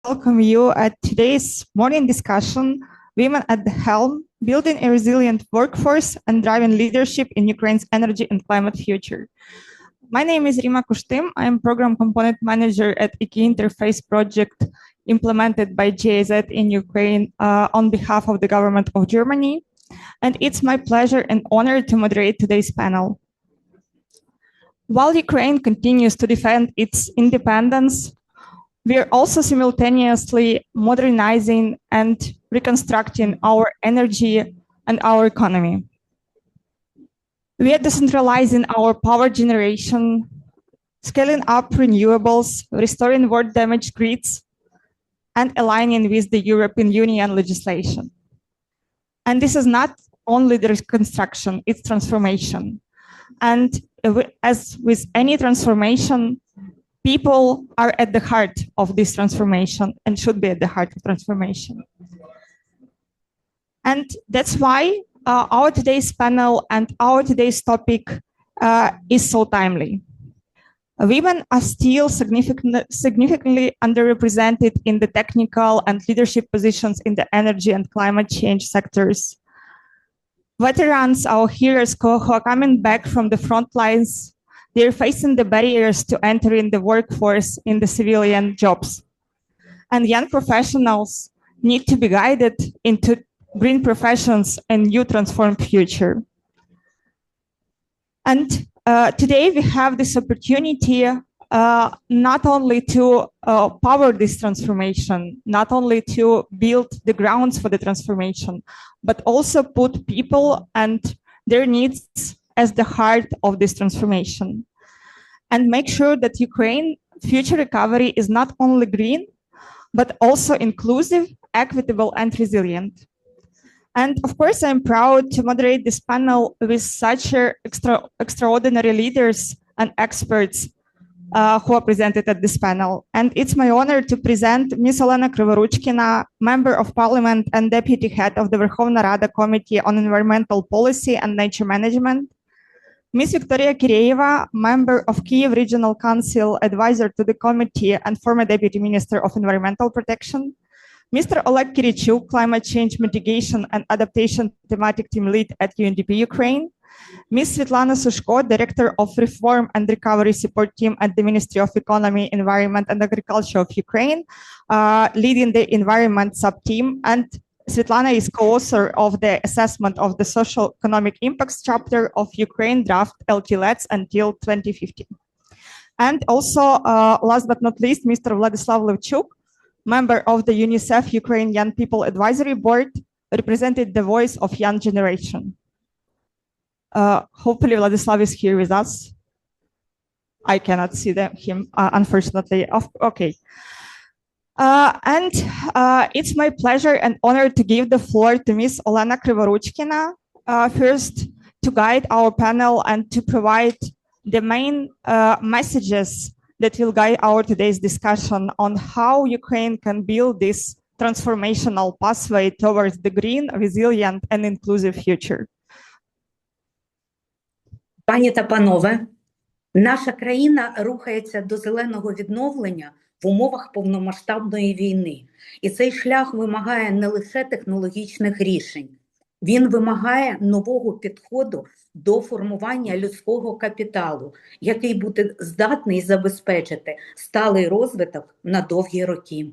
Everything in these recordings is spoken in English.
welcome you at today's morning discussion, Women at the Helm, Building a Resilient Workforce and Driving Leadership in Ukraine's Energy and Climate Future. My name is Rima Kushtim. I am Program Component Manager at IKI Interface project implemented by GIZ in Ukraine on behalf of the government of Germany. And it's my pleasure and honor to moderate today's panel. While Ukraine continues to defend its independence, we are also simultaneously modernizing and reconstructing our energy and our economy. We are decentralizing our power generation, scaling up renewables, restoring war-damaged grids, and aligning with the European Union legislation. And this is not only the reconstruction, it's transformation. And as with any transformation, people are at the heart of this transformation and should be at the heart of transformation. And that's why our today's panel and our today's topic is so timely. Women are still significantly underrepresented in the technical and leadership positions in the energy and climate change sectors. Veterans, our heroes who are coming back from the front lines, they're facing the barriers to entering the workforce in the civilian jobs. And young professionals need to be guided into green professions and new transformed future. And today we have this opportunity not only to power this transformation, not only to build the grounds for the transformation, but also put people and their needs as the heart of this transformation. And make sure that Ukraine's future recovery is not only green, but also inclusive, equitable, and resilient. And of course, I'm proud to moderate this panel with such extraordinary leaders and experts who are presented at this panel. And it's my honor to present Ms. Olena Kriворучкіна, Member of Parliament and Deputy Head of the Верховної Ради Committee on Environmental Policy and Nature Management, Ms. Vікторія Киреєва, Member of Kyiv Regional Council, Advisor to the Committee and former Deputy Minister of Environmental Protection, Mr. Олег Киричук, Climate Change Mitigation and Adaptation Thematic Team Lead at UNDP Ukraine, Ms. Світлана Сушко, Director of Reform and Recovery Support Team at the Ministry of Economy, Environment and Agriculture of Ukraine, leading the Environment Sub-Team, and Svetlana is co-author of the assessment of the social economic impacts chapter of Ukraine draft LTLETS until 2050. And also, last but not least, Mr. Vladislav Levchuk, member of the UNICEF Ukraine Young People Advisory Board, represented the voice of young generation. Hopefully Vladislav is here with us. I cannot see him, unfortunately. Okay. And it's my pleasure and honor to give the floor to Ms. Olena Kriворучкіна, first to guide our panel and to provide the main messages that will guide our today's discussion on how Ukraine can build this transformational pathway towards the green, resilient, and inclusive future. Пані та панове, наша країна рухається до зеленого відновлення в умовах повномасштабної війни. І цей шлях вимагає не лише технологічних рішень. Він вимагає нового підходу до формування людського капіталу, який буде здатний забезпечити сталий розвиток на довгі роки.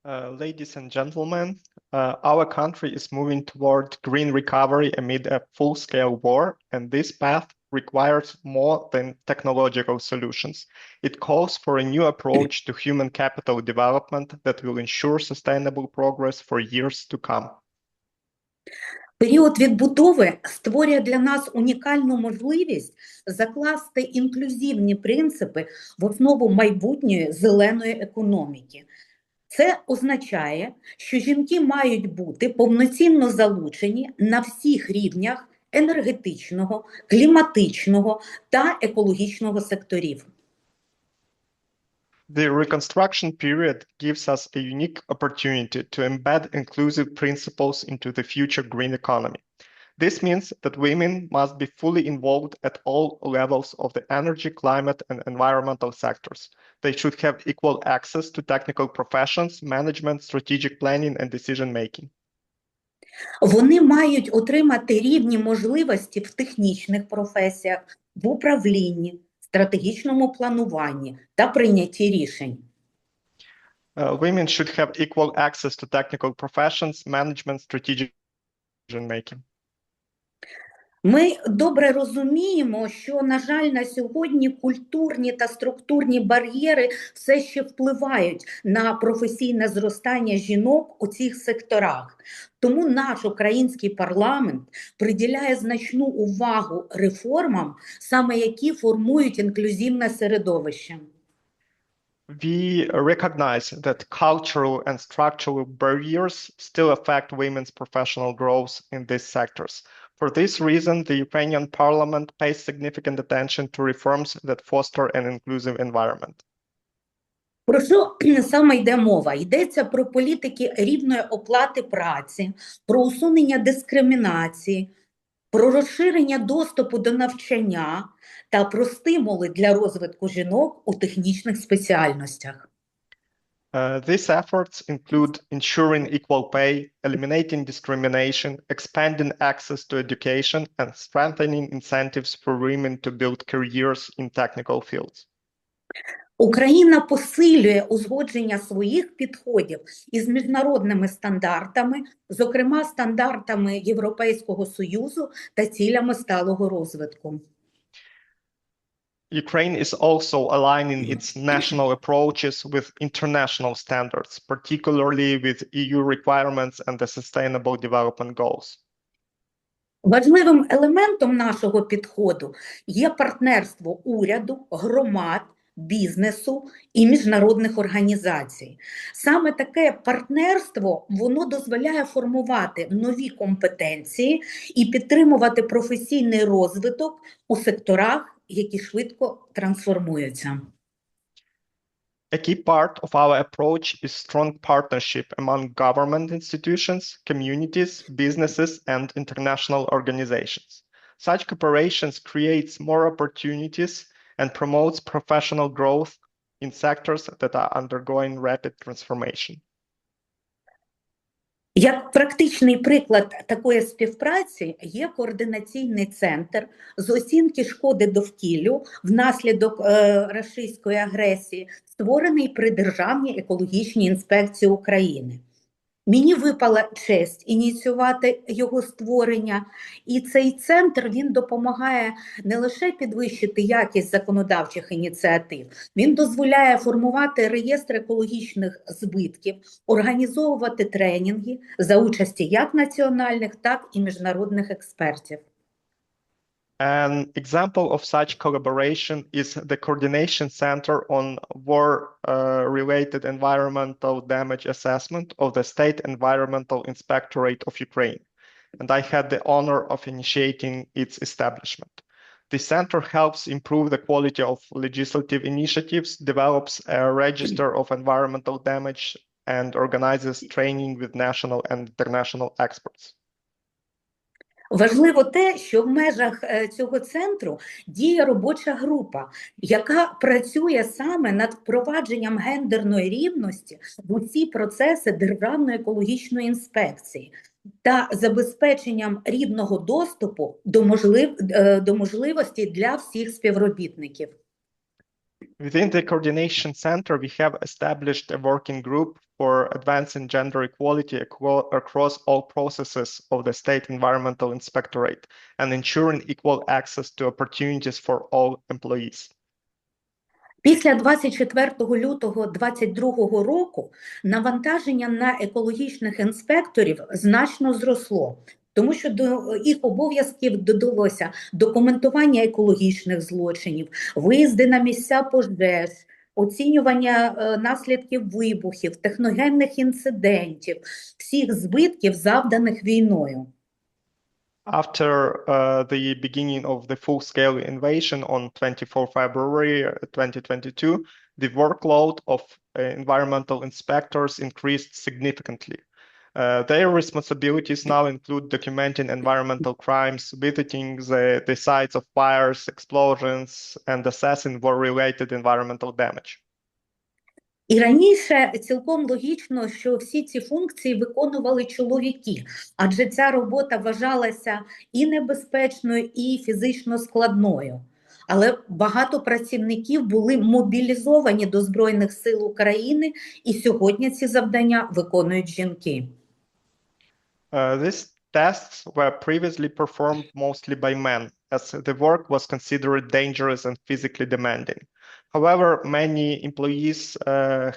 Ladies and gentlemen, our country is moving toward green recovery amid a full-scale war, and this path requires more than technological solutions. It calls for a new approach to human capital development that will ensure sustainable progress for years to come. Період відбудови створює для нас унікальну можливість закласти інклюзивні принципи в основу майбутньої зеленої економіки. Це означає, що жінки мають бути повноцінно залучені на всіх рівнях енергетичного, кліматичного та екологічного секторів. The reconstruction period gives us a unique opportunity to embed inclusive principles into the future green economy. This means that women must be fully involved at all levels of the energy, climate, and environmental sectors. They should have equal access to technical professions, management, strategic planning, and decision-making. Вони мають отримати рівні можливості в технічних професіях, в управлінні, стратегічному плануванні та прийнятті рішень. Women should have equal access to technical professions, management, strategic decision-making. Ми добре розуміємо, що, на жаль, на сьогодні культурні та структурні бар'єри все ще впливають на професійне зростання жінок у цих секторах. Тому наш український парламент приділяє значну увагу реформам, саме які формують інклюзивне середовище. We recognize that cultural and structural barriers still affect women's professional growth in these sectors. For this reason, the Ukrainian parliament pays significant attention to reforms that foster an inclusive environment. Про що саме йде мова? Йдеться про політики рівної оплати праці, про усунення дискримінації, про розширення доступу до навчання та про стимули для розвитку жінок у технічних спеціальностях. These efforts include ensuring equal pay, eliminating discrimination, expanding access to education, and strengthening incentives for women to build careers in technical fields. Україна посилює узгодження своїх підходів із міжнародними стандартами, зокрема стандартами Європейського Союзу та цілями сталого розвитку. Ukraine is also aligning its national approaches with international standards, particularly with EU requirements and the Sustainable Development Goals. Важливим елементом нашого підходу є партнерство уряду, громад, бізнесу і міжнародних організацій. Саме таке партнерство, воно дозволяє формувати нові компетенції і підтримувати професійний розвиток у секторах, які швидко трансформуються. A key part of our approach is strong partnership among government institutions, communities, businesses, and international organizations. Such cooperations creates more opportunities and promotes professional growth in sectors that are undergoing rapid transformation. Як практичний приклад такої співпраці є координаційний центр з оцінки шкоди довкіллю внаслідок рашистської агресії, створений при Державній екологічній інспекції України. Мені випала честь ініціювати його створення, і цей центр, він допомагає не лише підвищити якість законодавчих ініціатив, він дозволяє формувати реєстр екологічних збитків, організовувати тренінги за участі як національних, так і міжнародних експертів. An example of such collaboration is the Coordination Center on War-related Environmental Damage Assessment of the State Environmental Inspectorate of Ukraine, and I had the honor of initiating its establishment. The center helps improve the quality of legislative initiatives, develops a register of environmental damage, and organizes training with national and international experts. Важливо те, що в межах цього центру діє робоча група, яка працює саме над впровадженням гендерної рівності в усі процеси Державної екологічної інспекції та забезпеченням рівного доступу до можливості для всіх співробітників. Within the Coordination Center, we have established a working group for advancing gender equality across all processes of the State Environmental Inspectorate and ensuring equal access to opportunities for all employees. Після 24 лютого 2022 року навантаження на екологічних інспекторів значно зросло, тому що до їх обов'язків додалося документування екологічних злочинів, виїзди на місця пожеж, оцінювання наслідків вибухів, техногенних інцидентів, всіх збитків, завданих війною. After the beginning of the full-scale invasion on 24 February 2022, the workload of environmental inspectors increased significantly. Their responsibilities now include documenting environmental crimes, visiting the sites of fires, explosions, and assessing war-related environmental damage. І раніше цілком логічно, що всі ці функції виконували чоловіки, адже ця робота вважалася і небезпечною, і фізично складною. Але багато працівників були мобілізовані до Збройних сил України, і сьогодні ці завдання виконують жінки. These tasks were previously performed mostly by men, as the work was considered dangerous and physically demanding. However, many employees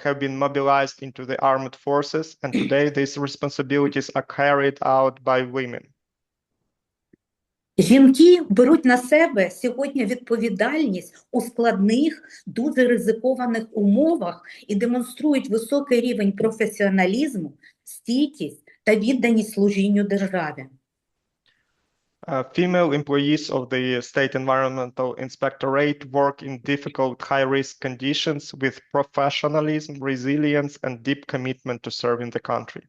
have been mobilized into the armed forces, and today these responsibilities are carried out by women. Жінки беруть на себе сьогодні відповідальність у складних, дуже ризикованих умовах і демонструють високий рівень професіоналізму, стійкість та відданість служінню державі. Female employees of the State Environmental Inspectorate work in difficult, high-risk conditions with professionalism, resilience, and deep commitment to serving the country.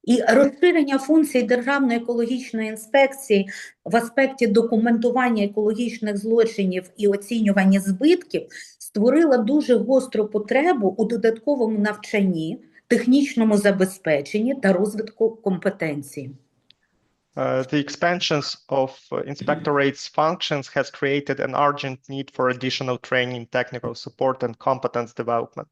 І розширення функцій Державної екологічної інспекції в аспекті документування екологічних злочинів і оцінювання збитків створило дуже гостру потребу у додатковому навчанні, технічному забезпеченні та розвитку компетенції. The expansions of inspectorate's functions has created an urgent need for additional training, technical support, and competence development.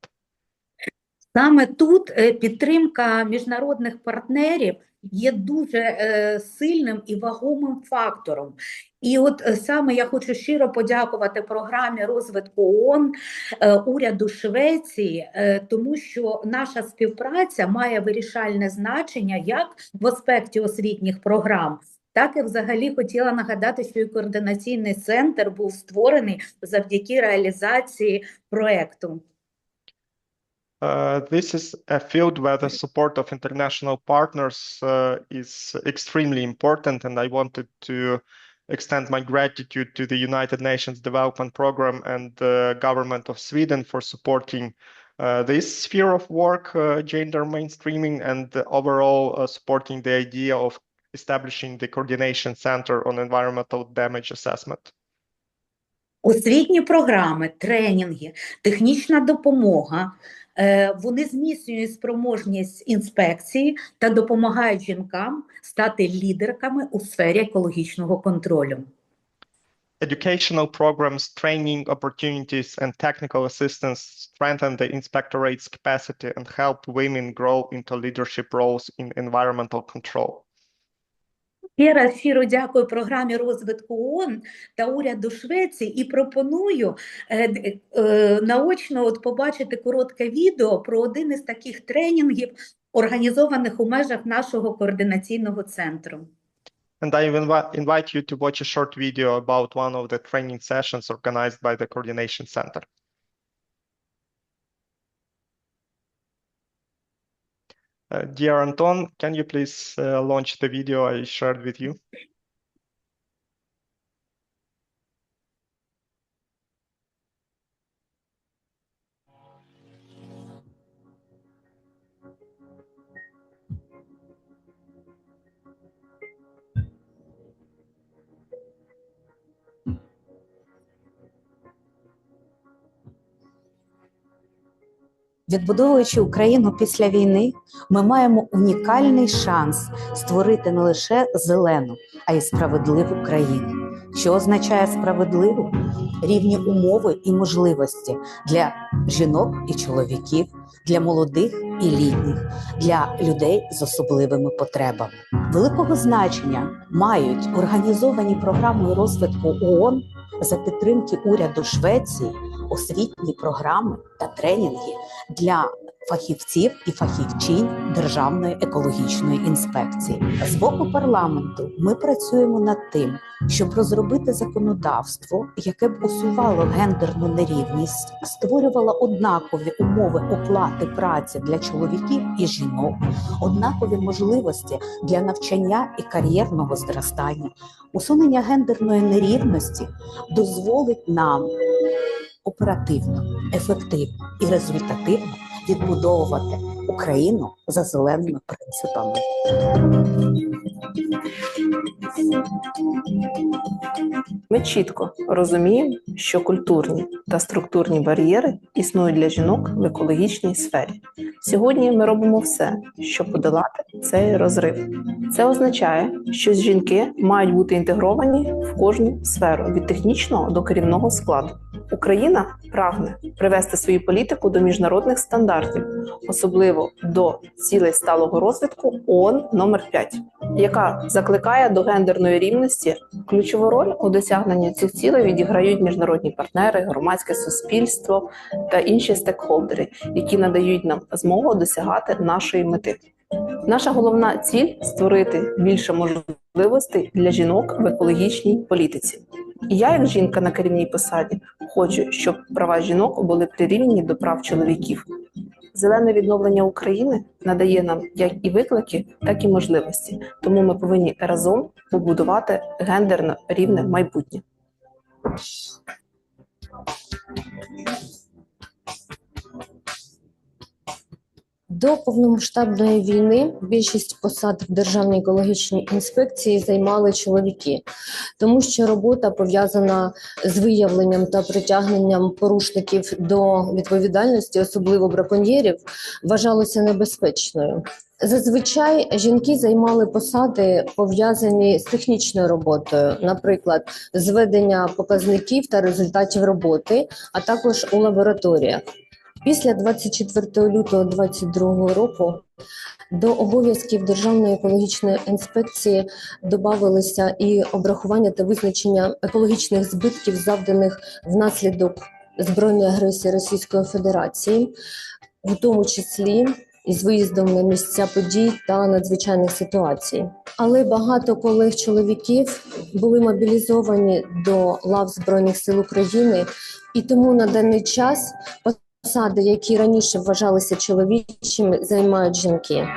Саме тут підтримка міжнародних партнерів є дуже сильним і вагомим фактором. І от саме я хочу щиро подякувати програмі розвитку ООН, уряду Швеції, тому що наша співпраця має вирішальне значення як в аспекті освітніх програм, так і взагалі хотіла нагадати, що і координаційний центр був створений завдяки реалізації проєкту. This is a field where the support of international partners is extremely important, and I wanted to extend my gratitude to the United Nations Development Program and the government of Sweden for supporting this sphere of work, gender mainstreaming, and overall supporting the idea of establishing the Coordination Center on Environmental Damage Assessment. Освітні програми, тренінги, технічна допомога – вони зміцнюють спроможність інспекції та допомагають жінкам стати лідерками у сфері екологічного контролю. Educational programs, training opportunities, and technical assistance strengthen the inspectorate's capacity and help women grow into leadership roles in environmental control. Ще раз щиро дякую програмі розвитку ООН та уряду Швеції і пропоную наочно побачити коротке відео про один із таких тренінгів, організованих у межах нашого координаційного центру. And I invite you to watch a short video about one of the training sessions organized by the Coordination Center. Dear Anton, can you please launch the video I shared with you? Відбудовуючи Україну після війни, ми маємо унікальний шанс створити не лише зелену, а й справедливу країну. Що означає справедливу? Рівні умови і можливості для жінок і чоловіків, для молодих і літніх, для людей з особливими потребами. Великого значення мають організовані програмою розвитку ООН за підтримки уряду Швеції освітні програми та тренінги для фахівців і фахівчинь Державної екологічної інспекції. З боку парламенту ми працюємо над тим, щоб розробити законодавство, яке б усувало гендерну нерівність, створювало однакові умови оплати праці для чоловіків і жінок, однакові можливості для навчання і кар'єрного зростання. Усунення гендерної нерівності дозволить нам оперативно, ефективно і результативно відбудовувати Україну за зеленими принципами. Ми чітко розуміємо, що культурні та структурні бар'єри існують для жінок в екологічній сфері. Сьогодні ми робимо все, щоб подолати цей розрив. Це означає, що жінки мають бути інтегровані в кожну сферу, від технічного до керівного складу. Україна прагне привести свою політику до міжнародних стандартів, особливо до цілей сталого розвитку ООН номер 5, яка закликає до гендерної рівності. Ключову роль у досягненні цих цілей відіграють міжнародні партнери, громадське суспільство та інші стейкхолдери, які надають нам змогу досягати нашої мети. Наша головна ціль – створити більше можливостей для жінок в екологічній політиці. І я, як жінка на керівній посаді, хочу, щоб права жінок були прирівняні до прав чоловіків. Зелене відновлення України надає нам як і виклики, так і можливості. Тому ми повинні разом побудувати гендерно рівне майбутнє. До повномасштабної війни більшість посад в Державній екологічній інспекції займали чоловіки, тому що робота, пов'язана з виявленням та притягненням порушників до відповідальності, особливо браконьєрів, вважалася небезпечною. Зазвичай жінки займали посади, пов'язані з технічною роботою, наприклад, зведення показників та результатів роботи, а також у лабораторіях. Після 24 лютого 2022 року до обов'язків Державної екологічної інспекції додавалися і обрахування та визначення екологічних збитків, завданих внаслідок збройної агресії Російської Федерації, в тому числі із виїздом на місця подій та надзвичайних ситуацій. Але багато колег-чоловіків були мобілізовані до лав Збройних сил України, і тому на даний час посади, які раніше вважалися чоловічими, займають жінки.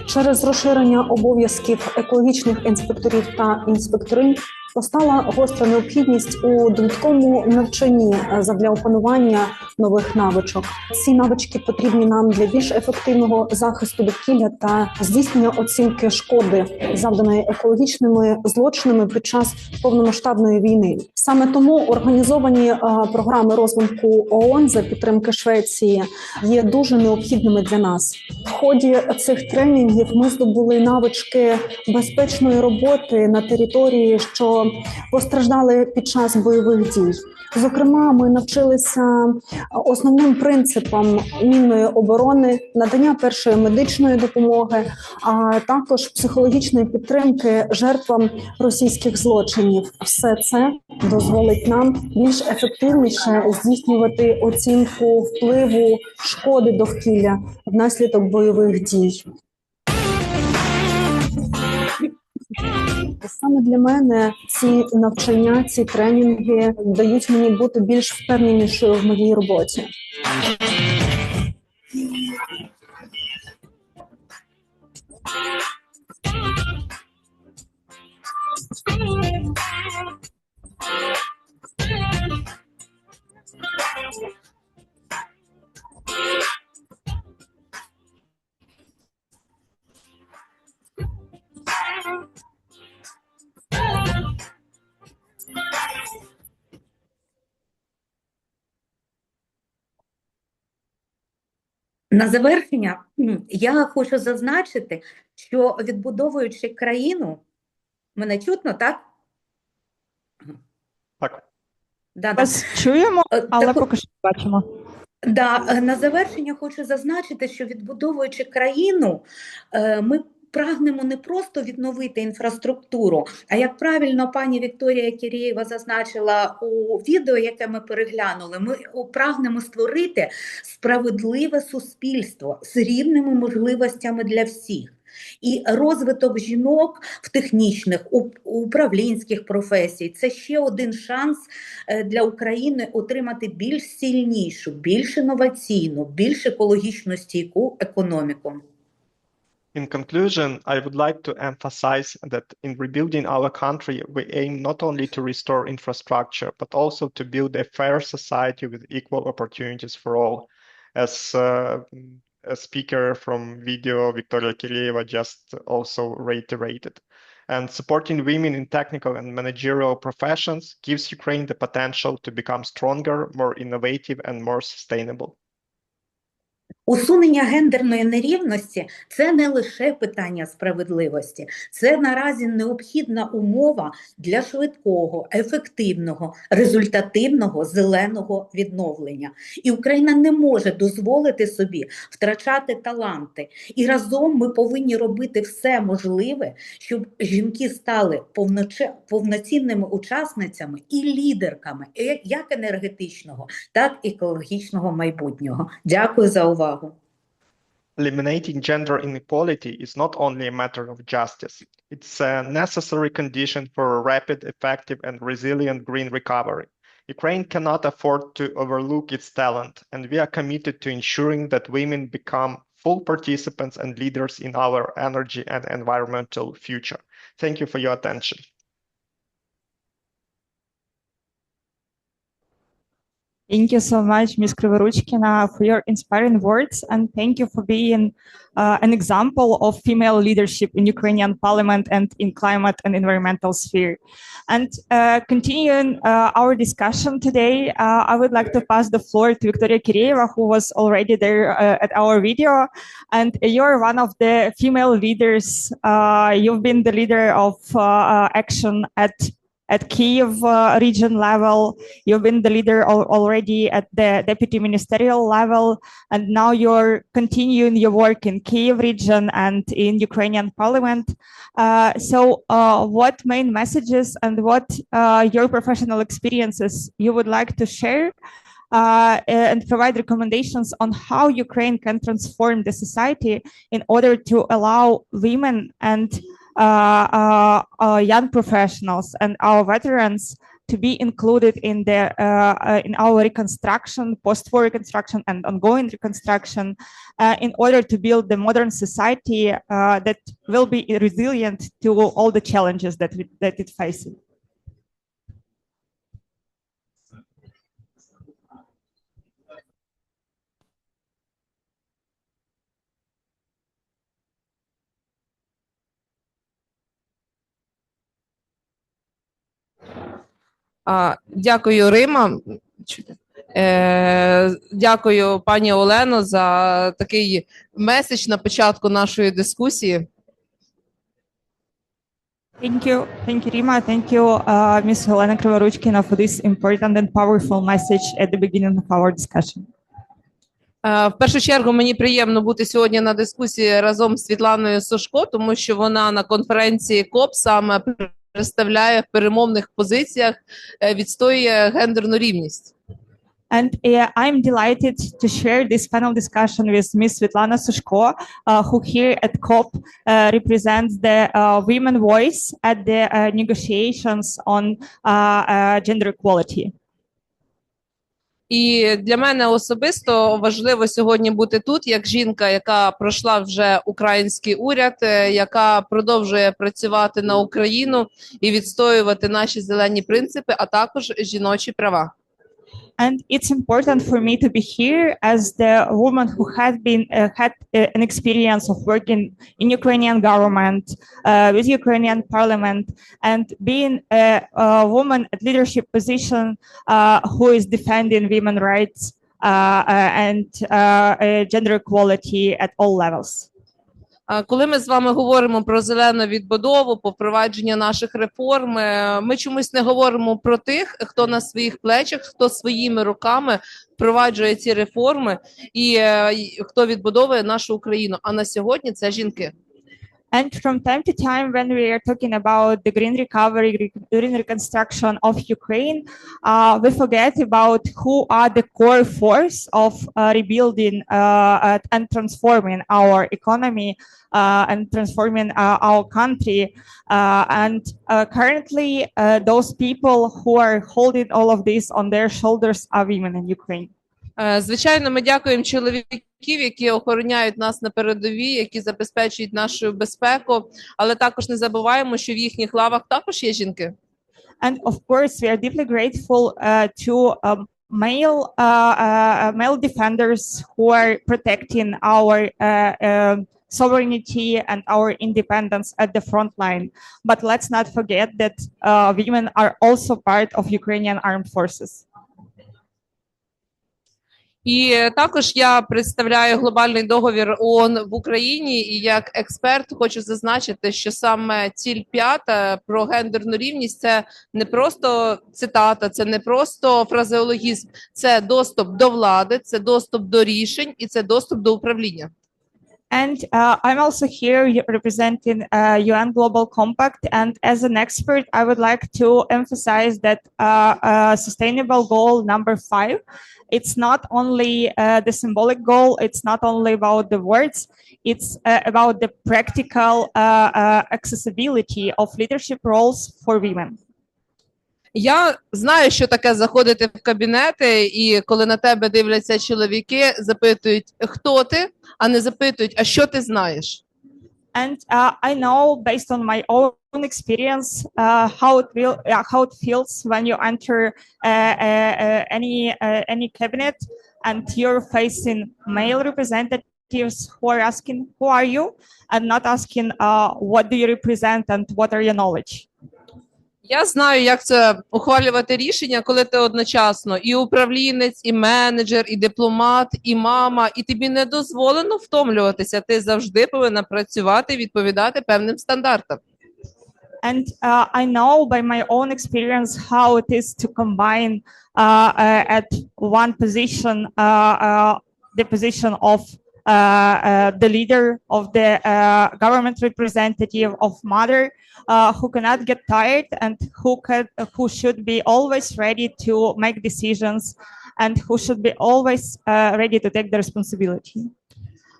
Через розширення обов'язків екологічних інспекторів та інспекторинь постала гостра необхідність у додатковому навчанні задля опанування нових навичок. Ці навички потрібні нам для більш ефективного захисту довкілля та здійснення оцінки шкоди, завданої екологічними злочинами під час повномасштабної війни. Саме тому організовані програми розвитку ООН за підтримки Швеції є дуже необхідними для нас. В ході цих тренінгів ми здобули навички безпечної роботи на території, що постраждали під час бойових дій. Зокрема, ми навчилися основним принципам мінної оборони, надання першої медичної допомоги, а також психологічної підтримки жертвам російських злочинів. Все це дозволить нам більш ефективніше здійснювати оцінку впливу шкоди довкілля внаслідок бойових дій. Саме для мене ці навчання, ці тренінги дають мені бути більш впевненішою в моїй роботі. На завершення я хочу зазначити, що відбудовуючи країну, мене чутно, так? Так. Вас чуємо, але поки що не бачимо. Да, на завершення хочу зазначити, що відбудовуючи країну, ми прагнемо не просто відновити інфраструктуру, а як правильно пані Вікторія Киреєва зазначила у відео, яке ми переглянули, ми прагнемо створити справедливе суспільство з рівними можливостями для всіх. І розвиток жінок в технічних, управлінських професій – це ще один шанс для України отримати більш сильнішу, більш інноваційну, більш екологічно стійку економіку. In conclusion, I would like to emphasize that in rebuilding our country, we aim not only to restore infrastructure, but also to build a fair society with equal opportunities for all. As a speaker from video, Vікторія Киреєва, just also reiterated. And supporting women in technical and managerial professions gives Ukraine the potential to become stronger, more innovative, and more sustainable. Усунення гендерної нерівності – це не лише питання справедливості. Це наразі необхідна умова для швидкого, ефективного, результативного зеленого відновлення. І Україна не може дозволити собі втрачати таланти. І разом ми повинні робити все можливе, щоб жінки стали повноцінними учасницями і лідерками як енергетичного, так і екологічного майбутнього. Дякую за увагу. Eliminating gender inequality is not only a matter of justice. It's a necessary condition for a rapid, effective, and resilient green recovery. Ukraine cannot afford to overlook its talent, and we are committed to ensuring that women become full participants and leaders in our energy and environmental future. Thank you for your attention. Thank you so much, Ms. Krivorukina, for your inspiring words, and thank you for being an example of female leadership in Ukrainian parliament and in climate and environmental sphere. And continuing our discussion today, I would like to pass the floor to Vікторія Киреєва, who was already there at our video. And you're one of the female leaders. You've been the leader of action at Kyiv region level. You've been the leader already at the deputy ministerial level, and now you're continuing your work in Kyiv region and in Ukrainian parliament. So what main messages and what your professional experiences you would like to share and provide recommendations on how Ukraine can transform the society in order to allow women and young professionals and our veterans to be included in the in our reconstruction, post-war reconstruction, and ongoing reconstruction, in order to build the modern society that will be resilient to all the challenges that it faces. Дякую, Рима. Дякую, пані Олено, за такий меседж на початку нашої дискусії. Thank you, Rima. Thank you, Ms. Олена Криворучкіна, for this important and powerful message at the beginning of our discussion. В першу чергу мені приємно бути сьогодні на дискусії разом з Світланою Сушко, тому що вона на конференції COP саме представляє в перемовних позиціях, відстоює гендерну рівність. And I'm delighted to share this panel discussion with Ms. Світлана Сушко, who here at COP represents the women voice at the negotiations on gender equality. І для мене особисто важливо сьогодні бути тут, як жінка, яка пройшла вже український уряд, яка продовжує працювати на Україну і відстоювати наші зелені принципи, а також жіночі права. And it's important for me to be here as the woman who had an experience of working in Ukrainian government, with Ukrainian parliament, and being a woman at leadership position who is defending women's rights and gender equality at all levels. Коли ми з вами говоримо про зелену відбудову, по впровадження наших реформ, ми чомусь не говоримо про тих, хто на своїх плечах, хто своїми руками впроваджує ці реформи і хто відбудовує нашу Україну. А на сьогодні це жінки. And from time to time, when we are talking about the green recovery, green reconstruction of Ukraine, we forget about who are the core force of rebuilding and transforming our economy and transforming our country. Currently, those people who are holding all of this on their shoulders are women in Ukraine. Звичайно, ми дякуємо чоловіків, які охороняють нас на передовій, які забезпечують нашу безпеку, але також не забуваємо, що в їхніх лавах також є жінки. And of course, we are deeply grateful to male defenders who are protecting our sovereignty and our independence at the front line. But let's not forget that women are also part of Ukrainian armed forces. І також я представляю глобальний договір ООН в Україні, і як експерт хочу зазначити, що саме ціль 5 про гендерну рівність – це не просто цитата, це не просто фразеологізм, це доступ до влади, це доступ до рішень і це доступ до управління. And I'm also here representing UN Global Compact. And as an expert, I would like to emphasize that sustainable goal number 5, it's not only the symbolic goal, it's not only about the words, it's about the practical accessibility of leadership roles for women. Я знаю, що таке заходити в кабінети, і коли на тебе дивляться чоловіки, запитують, хто ти, а не запитують, а що ти знаєш? And I know, based on my own experience, how it feels when you enter any cabinet and you're facing male representatives who are asking, who are you? And not asking, what do you represent and what are your knowledge? Я знаю, як це ухвалювати рішення, коли ти одночасно і управлінець, і менеджер, і дипломат, і мама, і тобі не дозволено втомлюватися. Ти завжди повинна працювати, відповідати певним стандартам. And I know by my own experience how it is to combine at one position the position of the leader, of the government representative, of mother, who cannot get tired and who should be always ready to make decisions and who should be always ready to take the responsibility.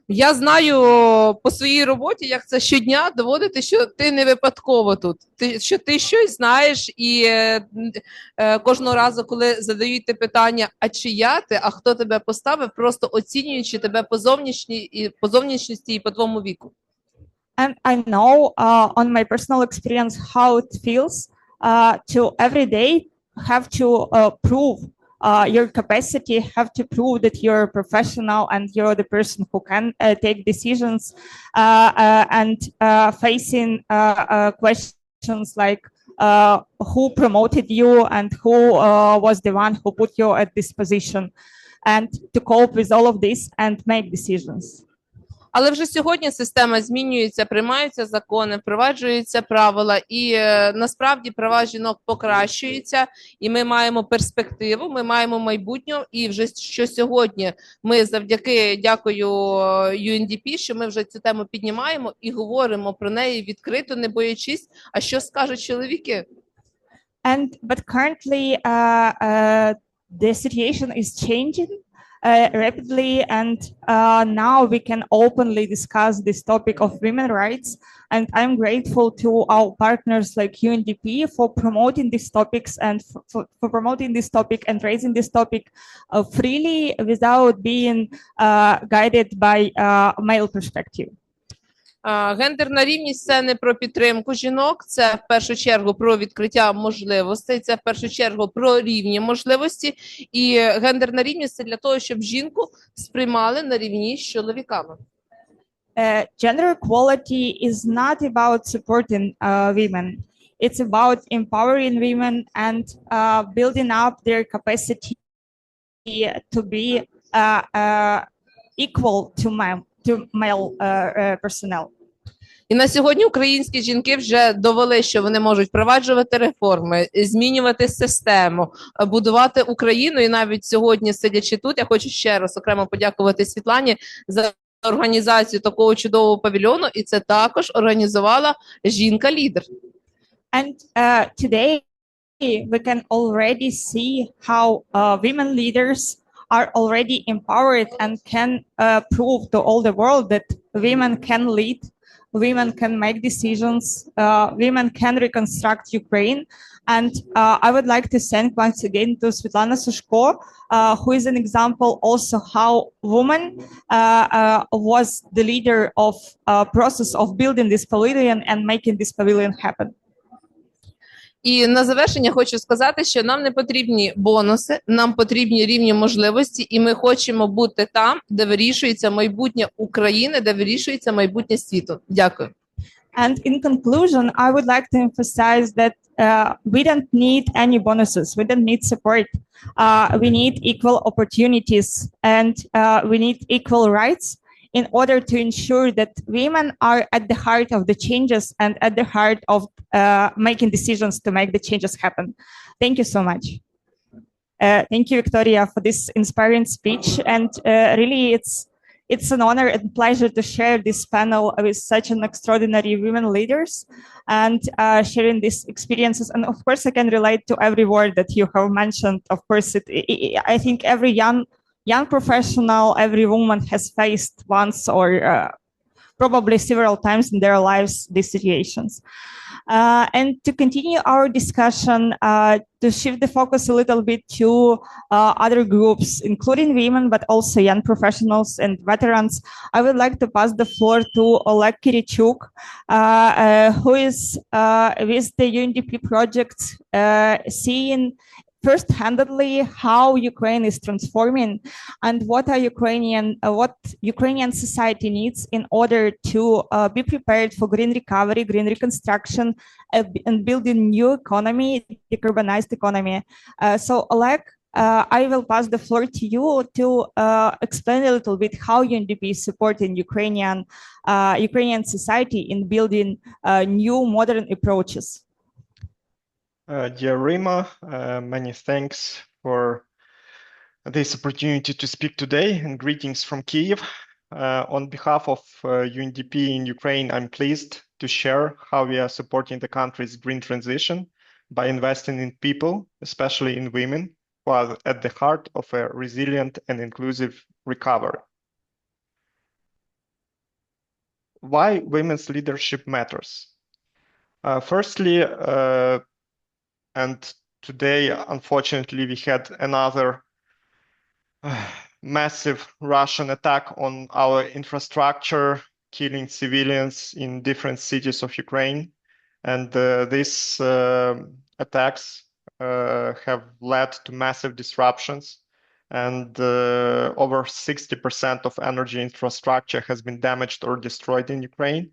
Я знаю по своїй роботі, як це щодня доводити, що ти не випадково тут, що ти щось знаєш, і кожного разу, коли задають те питання, а чия ти, а хто тебе поставив, просто оцінюючи тебе по зовнішності і по твоєму віку. And I know on my personal experience how it feels to every day have to prove your capacity, have to prove that you're a professional and you're the person who can take decisions and facing questions like who promoted you and who was the one who put you at this position, and to cope with all of this and make decisions. Але вже сьогодні система змінюється, приймаються закони, впроваджуються правила, і насправді права жінок покращуються, і ми маємо перспективу, ми маємо майбутнє, і вже що сьогодні ми дякую UNDP, що ми вже цю тему піднімаємо і говоримо про неї відкрито, не боячись, а що скажуть чоловіки. But currently the situation is changing rapidly, and now we can openly discuss this topic of women's rights. And I'm grateful to our partners like UNDP for promoting these topics and for promoting this topic and raising this topic freely without being guided by male perspective. Гендерна рівність – це не про підтримку жінок, це в першу чергу про відкриття можливостей, це в першу чергу про рівні можливості. І гендерна рівність – це для того, щоб жінку сприймали на рівні з чоловіками. Gender equality is not about supporting women. It's about empowering women and building up their capacity to be equal to male personnel. І на сьогодні українські жінки вже довели, що вони можуть впроваджувати реформи, змінювати систему, будувати Україну. І навіть сьогодні, сидячи тут, я хочу ще раз окремо подякувати Світлані за організацію такого чудового павільйону, і це також організувала жінка-лідер. And today we can already see how women leaders are already empowered and can prove to all the world that women can lead, women can make decisions, women can reconstruct Ukraine. And I would like to thank once again to Світлана Сушко, who is an example also how woman was the leader of process of building this pavilion and making this pavilion happen. І на завершення хочу сказати, що нам не потрібні бонуси, нам потрібні рівні можливості, і ми хочемо бути там, де вирішується майбутнє України, де вирішується майбутнє світу. Дякую. And in conclusion, I would like to emphasize that we don't need any bonuses. We don't need support. We need equal opportunities and we need equal rights in order to ensure that women are at the heart of the changes and at the heart of making decisions to make the changes happen. Thank you so much. Thank you, Victoria, for this inspiring speech. And really, it's an honor and pleasure to share this panel with such an extraordinary women leaders and sharing these experiences. And of course, I can relate to every word that you have mentioned. Of course, I think every young professional, every woman has faced once or probably several times in their lives these situations. And to continue our discussion, to shift the focus a little bit to other groups, including women, but also young professionals and veterans, I would like to pass the floor to Olena Kriворучкіна, who is with the UNDP project, seeing first-handedly how Ukraine is transforming and what Ukrainian society needs in order to be prepared for green recovery, green reconstruction, and building new economy, decarbonized economy. So Oleg, I will pass the floor to you to explain a little bit how UNDP is supporting Ukrainian society in building new modern approaches. Dear Rima, many thanks for this opportunity to speak today, and greetings from Kyiv. On behalf of UNDP in Ukraine, I'm pleased to share how we are supporting the country's green transition by investing in people, especially in women, who are at the heart of a resilient and inclusive recovery. Why women's leadership matters? Firstly, and today, unfortunately, we had another massive Russian attack on our infrastructure, killing civilians in different cities of Ukraine. And these attacks have led to massive disruptions. And over 60% of energy infrastructure has been damaged or destroyed in Ukraine.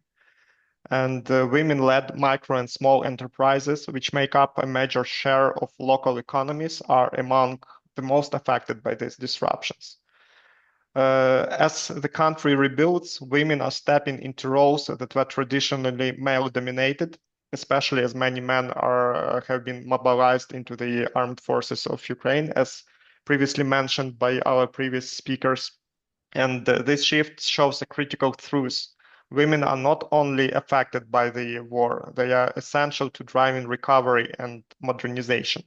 And women-led micro and small enterprises, which make up a major share of local economies, are among the most affected by these disruptions. As the country rebuilds, women are stepping into roles that were traditionally male-dominated, especially as many men have been mobilized into the armed forces of Ukraine, as previously mentioned by our previous speakers. And this shift shows a critical truth. Women are not only affected by the war, they are essential to driving recovery and modernization.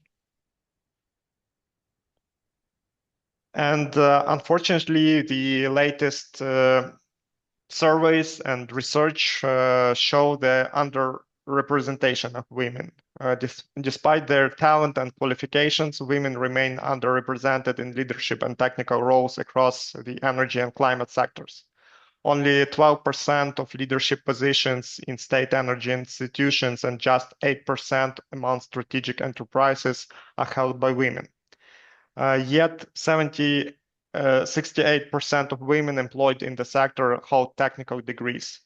And unfortunately, the latest surveys and research show the underrepresentation of women. Despite their talent and qualifications, women remain underrepresented in leadership and technical roles across the energy and climate sectors. Only 12% of leadership positions in state energy institutions and just 8% among strategic enterprises are held by women. Yet 68% of women employed in the sector hold technical degrees.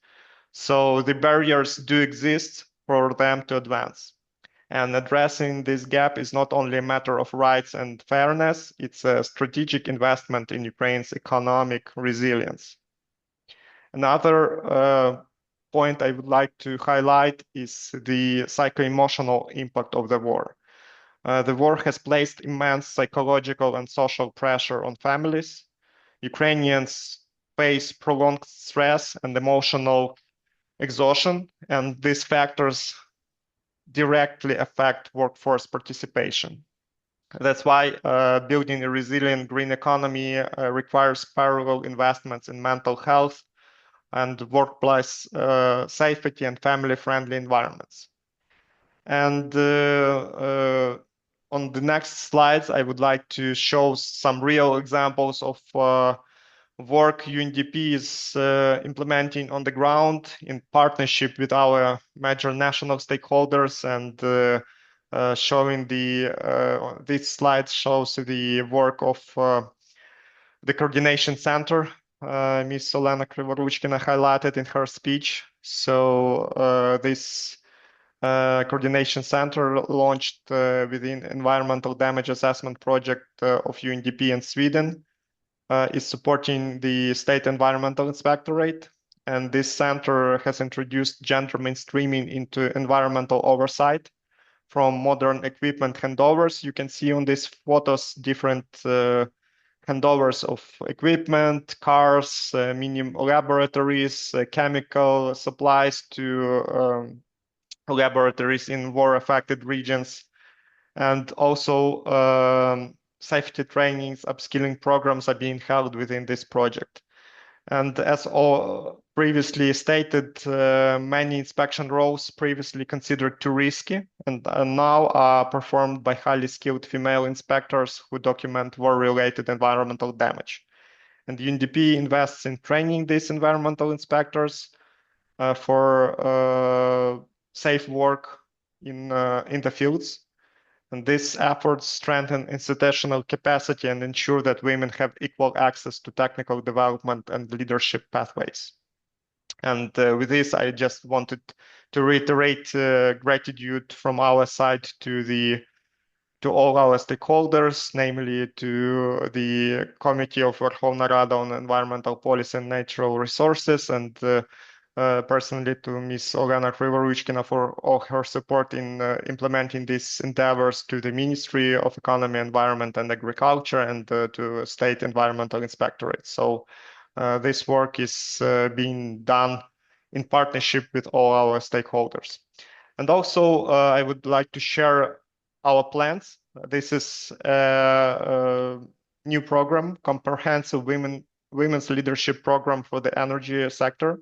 So the barriers do exist for them to advance. And addressing this gap is not only a matter of rights and fairness, it's a strategic investment in Ukraine's economic resilience. Another point I would like to highlight is the psycho-emotional impact of the war. The war has placed immense psychological and social pressure on families. Ukrainians face prolonged stress and emotional exhaustion, and these factors directly affect workforce participation. That's why building a resilient green economy requires parallel investments in mental health and workplace safety and family-friendly environments. And on the next slides, I would like to show some real examples of work UNDP is implementing on the ground in partnership with our major national stakeholders, and showing this slide shows the work of the coordination center Ms. Olena Kriворучкіна highlighted in her speech. So this coordination center launched within environmental damage assessment project of UNDP in Sweden is supporting the state environmental inspectorate. And this center has introduced gender mainstreaming into environmental oversight from modern equipment handovers. You can see on these photos different handovers of equipment, cars, mini laboratories, chemical supplies to laboratories in war-affected regions, and also safety trainings, upskilling programs are being held within this project. And as all previously stated, many inspection roles previously considered too risky and now are performed by highly skilled female inspectors who document war-related environmental damage. And UNDP invests in training these environmental inspectors for safe work in the fields. And these efforts strengthen institutional capacity and ensure that women have equal access to technical development and leadership pathways. And with this, I just wanted to reiterate gratitude from our side to all our stakeholders, namely to the Committee of Верховної Ради on Environmental Policy and Natural Resources, and personally to Ms. Olena Kriворучкіна for all her support in implementing these endeavors, to the Ministry of Economy, Environment and Agriculture, and to State Environmental Inspectorate. So this work is being done in partnership with all our stakeholders. And also I would like to share our plans. This is a new program, comprehensive women's leadership program for the energy sector.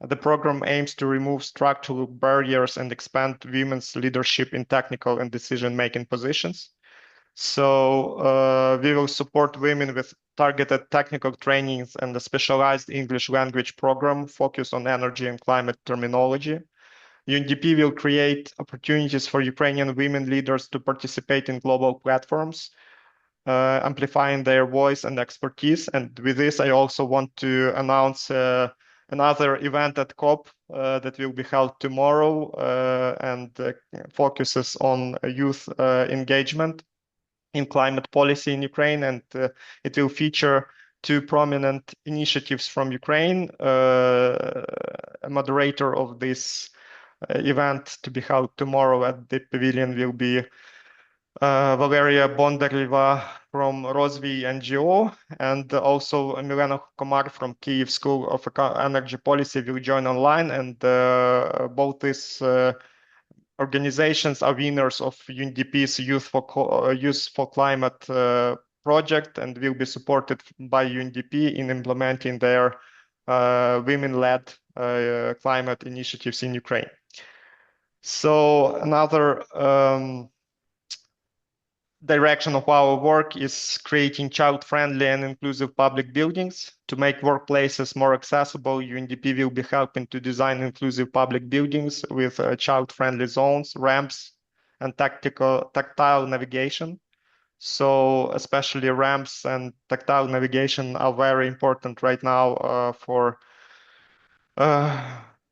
The program aims to remove structural barriers and expand women's leadership in technical and decision-making positions. So we will support women with targeted technical trainings and a specialized English language program focused on energy and climate terminology. UNDP will create opportunities for Ukrainian women leaders to participate in global platforms, amplifying their voice and expertise. And with this, I also want to announce another event at COP that will be held tomorrow and focuses on youth engagement in climate policy in Ukraine. And it will feature two prominent initiatives from Ukraine. A moderator of this event to be held tomorrow at the pavilion will be Valeria Bondaryeva from Rozvy NGO, and also Milena Komar from Kyiv School of Energy Policy will join online. And both these organizations are winners of UNDP's Youth for Climate project, and will be supported by UNDP in implementing their women-led climate initiatives in Ukraine. So another direction of our work is creating child-friendly and inclusive public buildings. To make workplaces more accessible, UNDP will be helping to design inclusive public buildings with child-friendly zones, ramps, and tactile navigation. So especially ramps and tactile navigation are very important right now for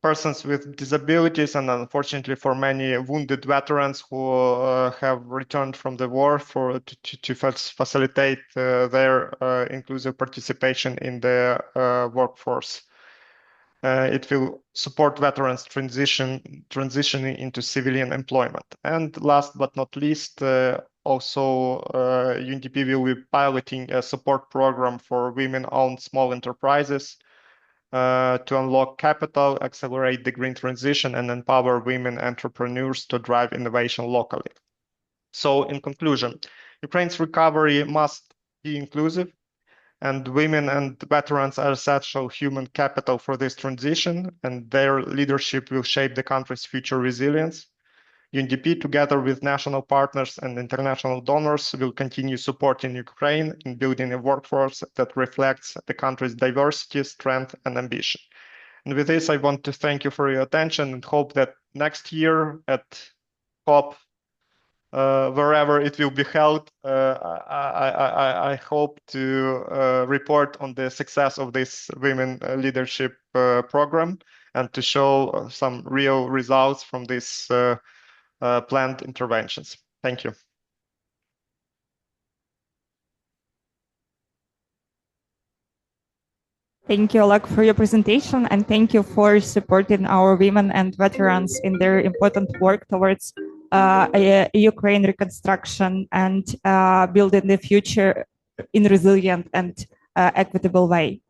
persons with disabilities, and unfortunately for many wounded veterans who have returned from the war to facilitate their inclusive participation in the workforce. It will support veterans transitioning into civilian employment. And last but not least, also UNDP will be piloting a support program for women-owned small enterprises to unlock capital, accelerate the green transition, and empower women entrepreneurs to drive innovation locally. So in conclusion, Ukraine's recovery must be inclusive, and women and veterans are essential human capital for this transition, and their leadership will shape the country's future resilience. UNDP, together with national partners and international donors, will continue supporting Ukraine in building a workforce that reflects the country's diversity, strength, and ambition. And with this, I want to thank you for your attention and hope that next year at COP, wherever it will be held, I hope to report on the success of this women leadership program and to show some real results from this planned interventions. Thank you. Thank you, Oleg, for your presentation, and thank you for supporting our women and veterans in their important work towards Ukraine reconstruction and building the future in a resilient and equitable way.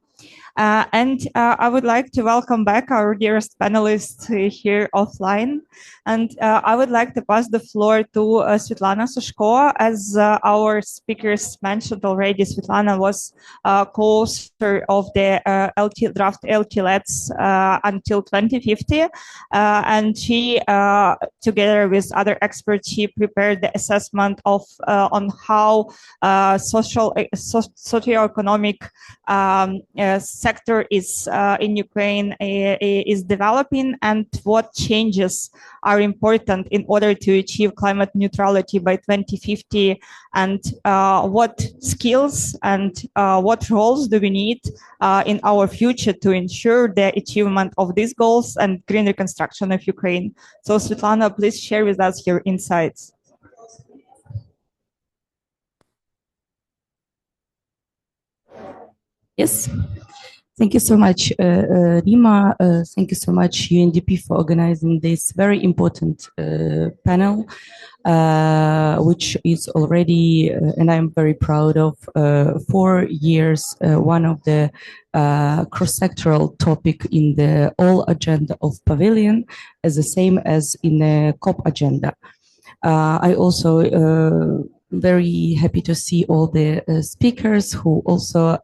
I would like to welcome back our dearest panelists here offline. And I would like to pass the floor to Swітлана Сушко. As our speakers mentioned already, Swіtlana was co-author of the draft LTLETs until 2050. And she, together with other experts, she prepared the assessment of on how socioeconomic sector is in Ukraine is developing and what changes are important in order to achieve climate neutrality by 2050 and what skills and what roles do we need in our future to ensure the achievement of these goals and green reconstruction of Ukraine. So Swіtlana, please share with us your insights. Yes. Thank you so much, Rima. Thank you so much, UNDP, for organizing this very important panel, which is already, and I'm very proud of, 4 years, one of the cross-sectoral topic in the all agenda of Pavilion, as the same as in the COP agenda. I also very happy to see all the speakers who also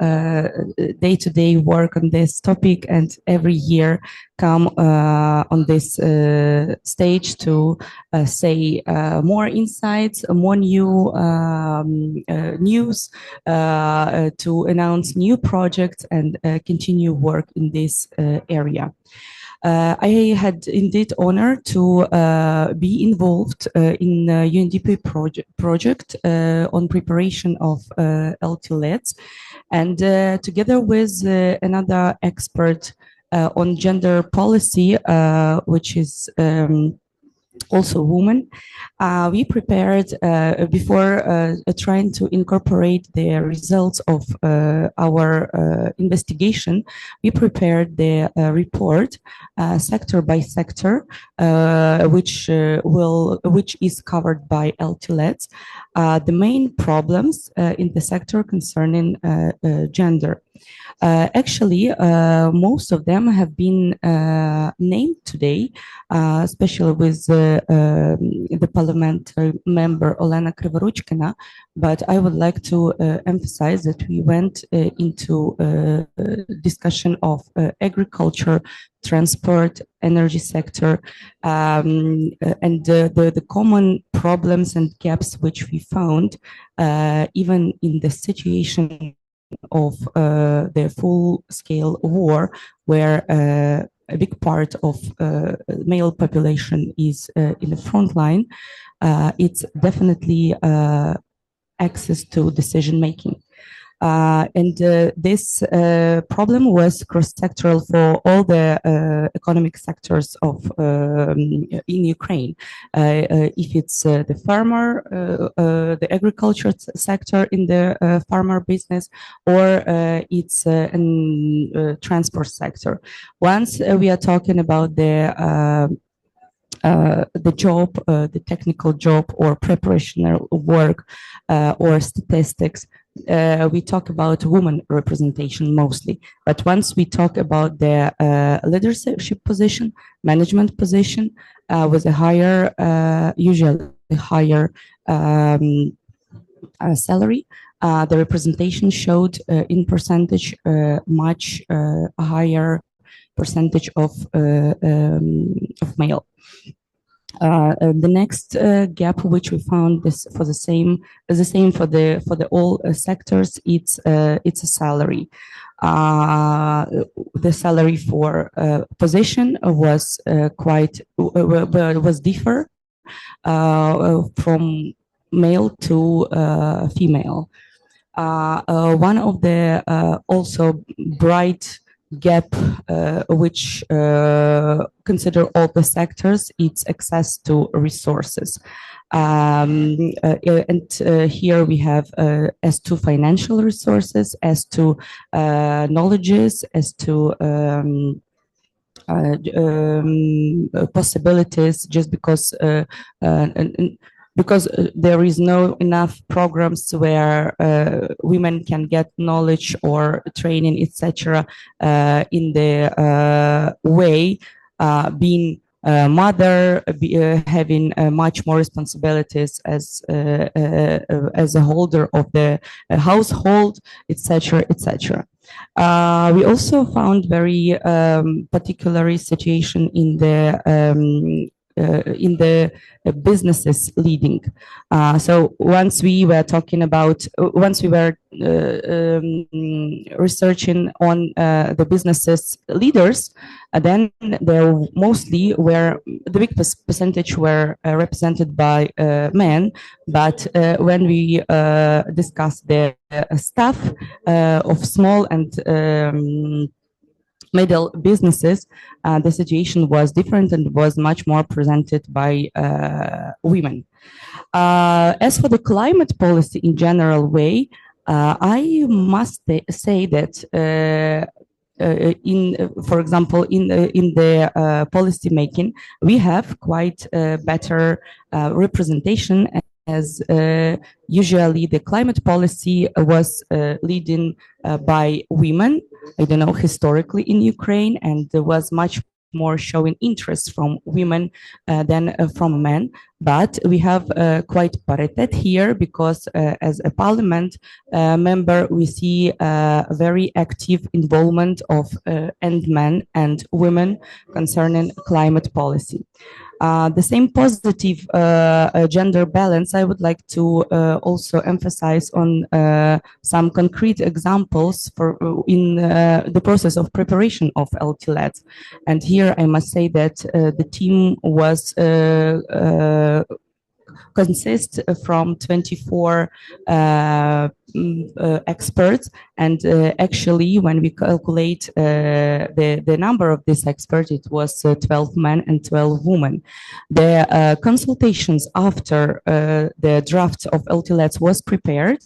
day-to-day work on this topic and every year come on this stage to say more insights, more new news, to announce new projects and continue work in this area. I had indeed honor to be involved in UNDP project on preparation of LTLETs, and together with another expert on gender policy, which is also a woman, we prepared before trying to incorporate the results of our investigation. We prepared the report sector by sector, which is covered by LTLETs. The main problems in the sector concerning gender. Actually, most of them have been named today, especially with the parliamentary member Olena Kriворучкіна, but I would like to emphasize that we went into discussion of agriculture, transport, energy sector, and the common problems and gaps which we found, even in the situation of the full-scale war, where a big part of male population is in the front line. It's definitely access to decision-making. And this problem was cross-sectoral for all the economic sectors of in Ukraine. If it's the farmer, the agriculture sector in the farmer business, or it's transport sector. Once we are talking about the the job, the technical job or preparational work or statistics, we talk about women representation mostly. But once we talk about the leadership position, management position with a higher, usually higher salary, the representation showed in percentage much higher percentage of male. The next gap which we found is for the same for the all sectors. It's a salary. The salary for position was was differ from male to female. One of the also bright gap which consider all the sectors, it's access to resources. And here we have as to financial resources, as to knowledges, as to possibilities, just because there is no enough programs where women can get knowledge or training, etc. In the way being a mother, having much more responsibilities as a holder of the household, etc., etc. We also found very particular situation in the businesses leading. So once we were talking about, once we were researching on the businesses leaders, then there mostly were, the big percentage were represented by men, but when we discussed the staff of small and middle businesses, the situation was different and was much more presented by women. As for the climate policy in general way, I must say that for example, in the policy making, we have quite better representation, as usually the climate policy was leading by women. I don't know, historically in Ukraine, and there was much more showing interest from women than from men. But we have quite parity here, because as a parliament member, we see very active involvement of and men and women concerning climate policy. The same positive gender balance, I would like to also emphasize on some concrete examples in the process of preparation of LTLEDs. And here I must say that the team was consists from 24 experts, and actually when we calculate the number of these experts, it was 12 men and 12 women. The consultations after the draft of LTLEDs was prepared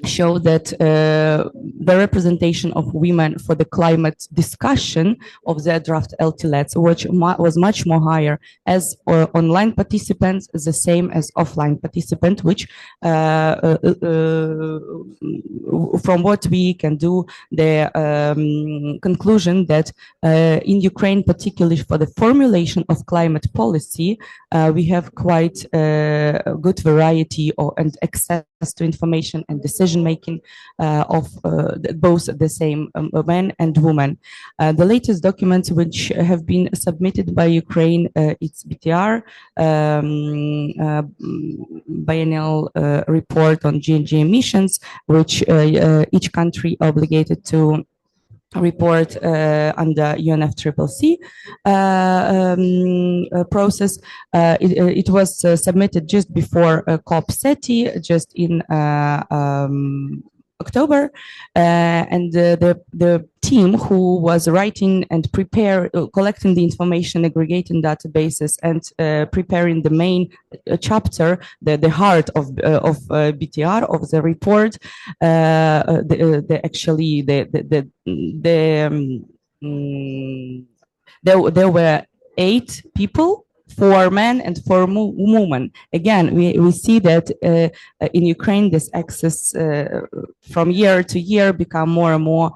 show that the representation of women for the climate discussion of the draft LTLEDs, which was much more higher as online participants, the same as offline participants, which from what we can do, the conclusion that in Ukraine, particularly for the formulation of climate policy, we have quite a good variety and access to information and decision making of both the same men and women. The latest documents which have been submitted by Ukraine, it's BTR, biennial report on GNG emissions, which each country obligated to report under UNFCCC process. It was submitted just before COP30, just in October, and the team who was writing and collecting the information, aggregating databases, and preparing the main chapter, the heart of BTR of the report, there were 8 people, 4 men and 4 women. Again, we see that in Ukraine, this access from year to year become more and more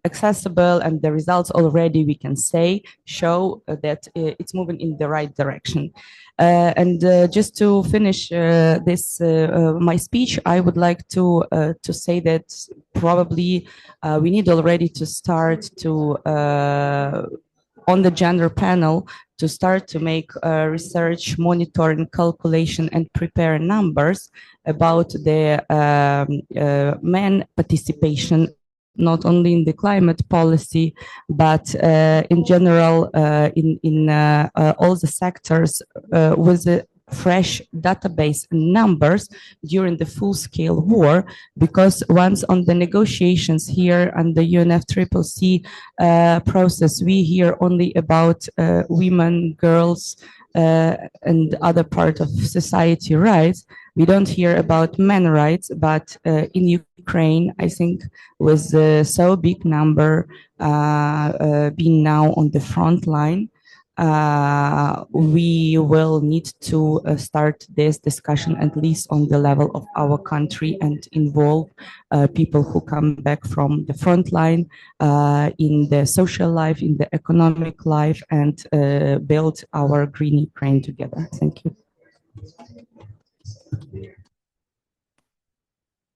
accessible, and the results already, we can say, show that it's moving in the right direction. And just to finish this my speech, I would like to say that probably we need already to start to on the gender panel to start to make research, monitoring, calculation, and prepare numbers about the men participation, not only in the climate policy, but in general in all the sectors with the fresh database numbers during the full-scale war, because once on the negotiations here and the UNFCCC process, we hear only about women, girls, and other part of society rights. We don't hear about men rights, but in Ukraine, I think with so big number being now on the front line, we will need to start this discussion at least on the level of our country and involve people who come back from the front line in the social life, in the economic life, and build our green Ukraine together. Thank you.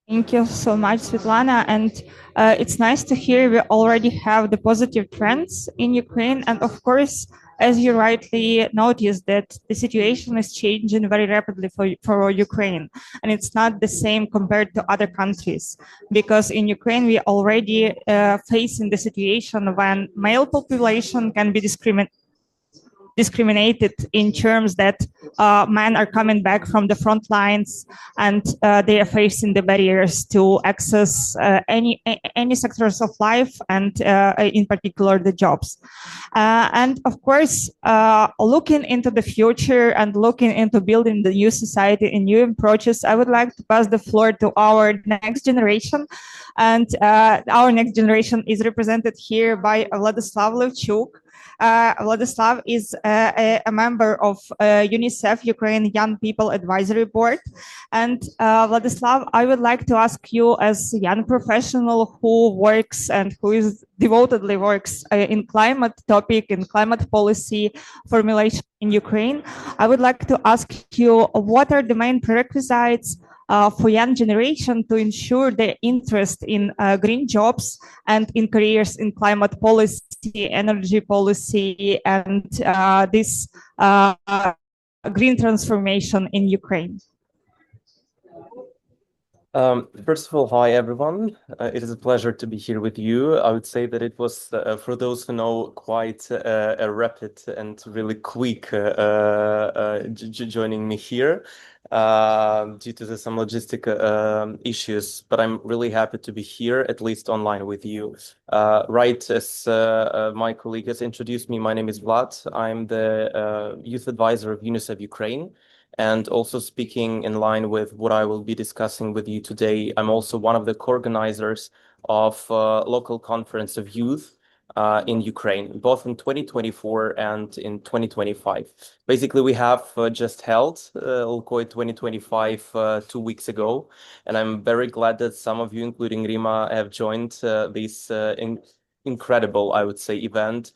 Thank you so much, Svetlana. And it's nice to hear we already have the positive trends in Ukraine. And of course, as you rightly noticed, that the situation is changing very rapidly for Ukraine. And it's not the same compared to other countries, because in Ukraine, we already facing the situation when male population can be discriminated in terms that men are coming back from the front lines, and they are facing the barriers to access any sectors of life, and in particular the jobs. And of course, looking into the future and looking into building the new society and new approaches, I would like to pass the floor to our next generation. And our next generation is represented here by Vladislav Levchuk. Vladislav is a member of UNICEF Ukraine Young People Advisory Board. And Vladislav, I would like to ask you, as a young professional who works and who is devotedly works in climate topic, in climate policy formulation in Ukraine, I would like to ask you, what are the main prerequisites for young generation to ensure their interest in green jobs and in careers in climate policy, energy policy, and this green transformation in Ukraine? First of all, hi everyone. It is a pleasure to be here with you. I would say that it was, for those who know, quite a rapid and really quick joining me here due to some logistic issues, but I'm really happy to be here, at least online with you. Right, as my colleague has introduced me, my name is Vlad. I'm the youth advisor of UNICEF Ukraine. And also speaking in line with what I will be discussing with you today, I'm also one of the co-organizers of local conference of youth in Ukraine, both in 2024 and in 2025. Basically, we have just held LCOI 2025 2 weeks ago, and I'm very glad that some of you, including Rima, have joined this incredible, I would say, event,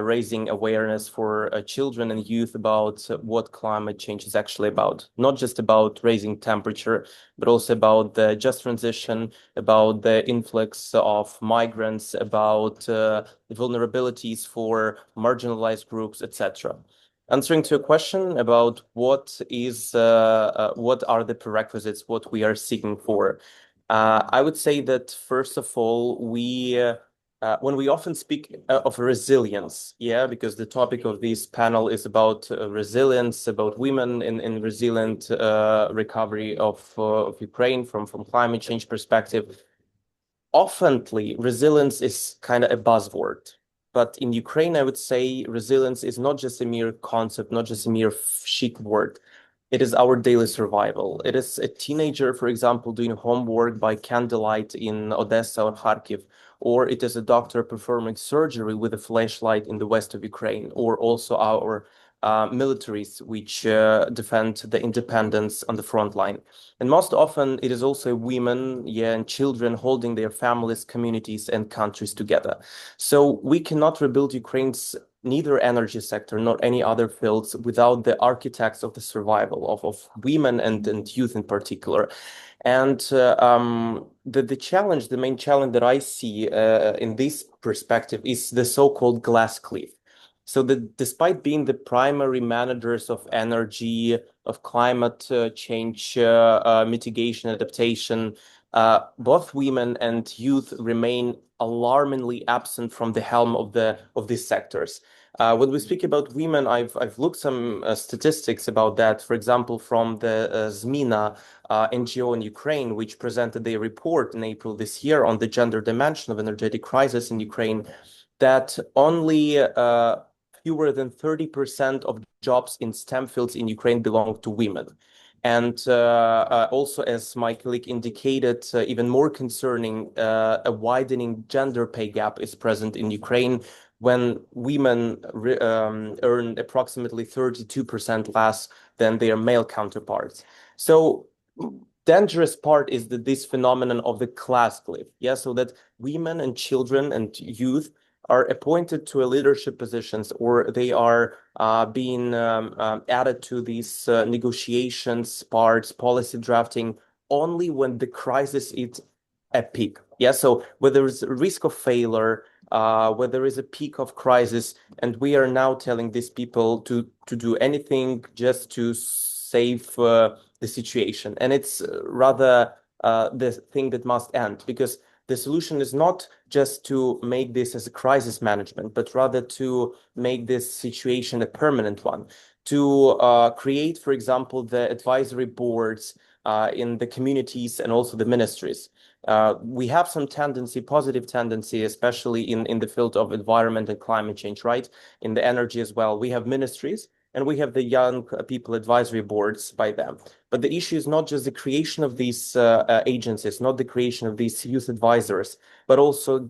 raising awareness for children and youth about what climate change is actually about. Not just about raising temperature, but also about the just transition, about the influx of migrants, about the vulnerabilities for marginalized groups, etc. Answering to a question about what are the prerequisites, what we are seeking for. I would say that, first of all, when we often speak of resilience, because the topic of this panel is about resilience, about women in resilient recovery of Ukraine from climate change perspective. Oftenly, resilience is kind of a buzzword. But in Ukraine, I would say resilience is not just a mere concept, not just a mere chic word. It is our daily survival. It is a teenager, for example, doing homework by candlelight in Odessa or Kharkiv, or it is a doctor performing surgery with a flashlight in the west of Ukraine, or also our militaries which defend the independence on the front line. And most often it is also women, and children holding their families, communities, and countries together. So we cannot rebuild Ukraine's neither energy sector nor any other fields without the architects of the survival of women and youth in particular. And the challenge, the main challenge that I see in this perspective is the so-called glass cliff. So that despite being the primary managers of energy, of climate change, mitigation, adaptation, both women and youth remain alarmingly absent from the helm of these sectors. When we speak about women, I've looked some statistics about that. For example, from the Zmina NGO in Ukraine, which presented a report in April this year on the gender dimension of energetic crisis in Ukraine, that only fewer than 30% of jobs in STEM fields in Ukraine belong to women. And also, as my colleague indicated, even more concerning, a widening gender pay gap is present in Ukraine when women earn approximately 32% less than their male counterparts. So dangerous part is that this phenomenon of the class cliff, so that women and children and youth are appointed to leadership positions, or they are being added to these negotiations parts, policy drafting, only when the crisis is at peak. So where there is a risk of failure, where there is a peak of crisis, and we are now telling these people to do anything just to save the situation. And it's rather the thing that must end, because the solution is not just to make this as a crisis management, but rather to make this situation a permanent one, to create, for example, the advisory boards in the communities and also the ministries. We have some tendency, positive tendency, especially in the field of environment and climate change, right? In the energy as well. We have ministries, and we have the young people advisory boards by them. But the issue is not just the creation of these agencies, not the creation of these youth advisors, but also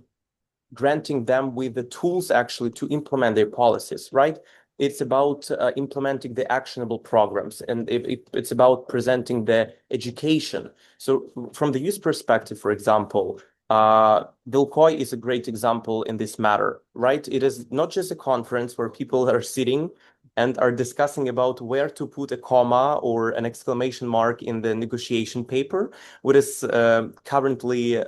granting them with the tools actually to implement their policies, right? It's about implementing the actionable programs, and it's about presenting the education. So from the youth perspective, for example, Vilkoi is a great example in this matter, right? It is not just a conference where people are sitting and are discussing about where to put a comma or an exclamation mark in the negotiation paper, what is currently,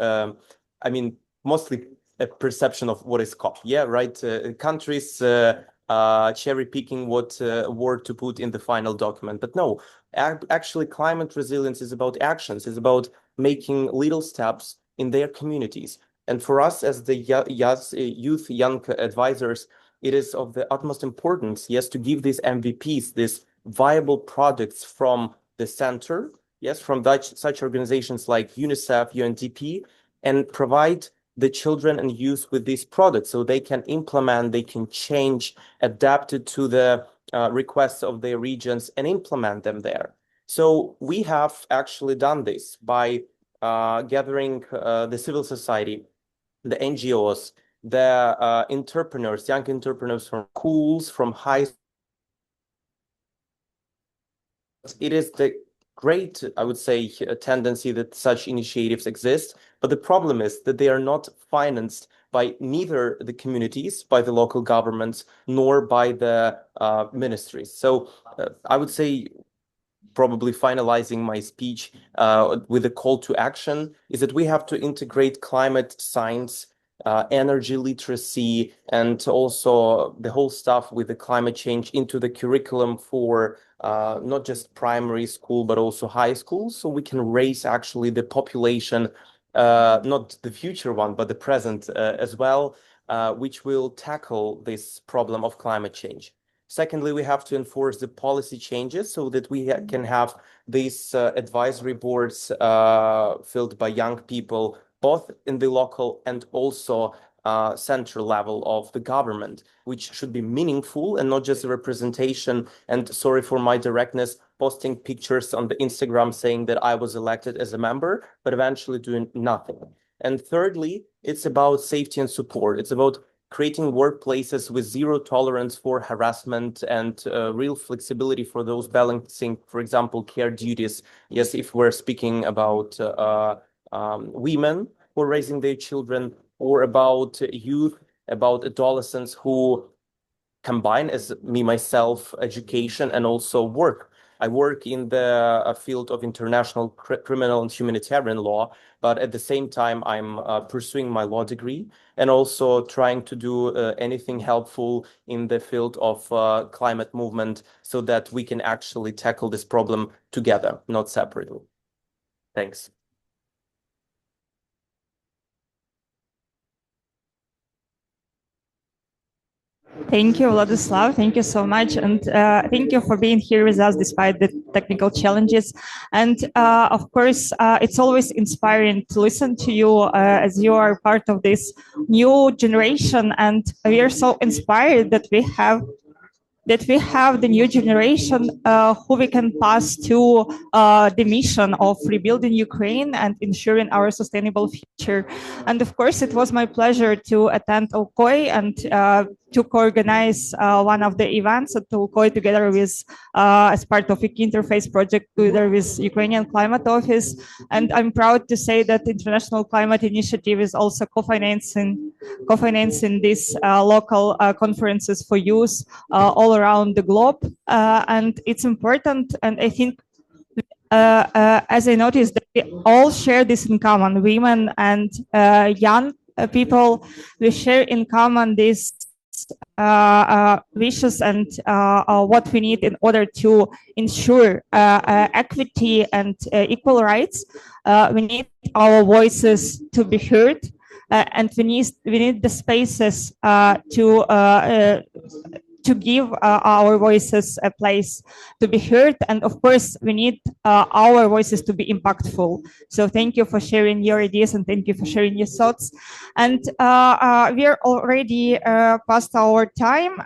mostly a perception of what is COP, right? Countries cherry picking what word to put in the final document. But no, actually climate resilience is about actions, is about making little steps in their communities. And for us as the youth, young advisors, it is of the utmost importance, to give these MVPs, these viable products from the center, from such organizations like UNICEF, UNDP, and provide the children and youth with these products so they can implement, they can change, adapt it to the requests of their regions and implement them there. So we have actually done this by gathering the civil society, the NGOs, the entrepreneurs, young entrepreneurs from schools, from high schools. It is the great, I would say, tendency that such initiatives exist. But the problem is that they are not financed by neither the communities, by the local governments, nor by the ministries. So I would say, probably finalizing my speech with a call to action, is that we have to integrate climate science, energy literacy, and also the whole stuff with the climate change into the curriculum for not just primary school, but also high school, so we can raise actually the population, not the future one, but the present as well, which will tackle this problem of climate change. Secondly, we have to enforce the policy changes so that we can have these advisory boards filled by young people, both in the local and also central level of the government, which should be meaningful and not just a representation, and sorry for my directness, posting pictures on the Instagram saying that I was elected as a member, but eventually doing nothing. And thirdly, it's about safety and support. It's about creating workplaces with zero tolerance for harassment and real flexibility for those balancing, for example, care duties. Yes, if we're speaking about women who are raising their children, or about youth, about adolescents who combine, as me myself, education and also work. I work in the field of international criminal and humanitarian law, but at the same time, I'm pursuing my law degree and also trying to do anything helpful in the field of climate movement so that we can actually tackle this problem together, not separately. Thanks. Thank you, Vladislav. Thank you so much. And thank you for being here with us despite the technical challenges. And of course, it's always inspiring to listen to you as you are part of this new generation. And we are so inspired that we have the new generation who we can pass to the mission of rebuilding Ukraine and ensuring our sustainable future. And of course, it was my pleasure to attend OKOI and to co-organize one of the events at OKOI together with, as part of a key interface project together with Ukrainian Climate Office. And I'm proud to say that the International Climate Initiative is also co-financing these local conferences for youth all around the globe. And it's important, and I think as I noticed, that we all share this in common, women and young people, we share in common this wishes and what we need in order to ensure equity and equal rights. We need our voices to be heard, and we need the spaces to give our voices a place to be heard. And of course, we need our voices to be impactful. So thank you for sharing your ideas and thank you for sharing your thoughts. And we are already past our time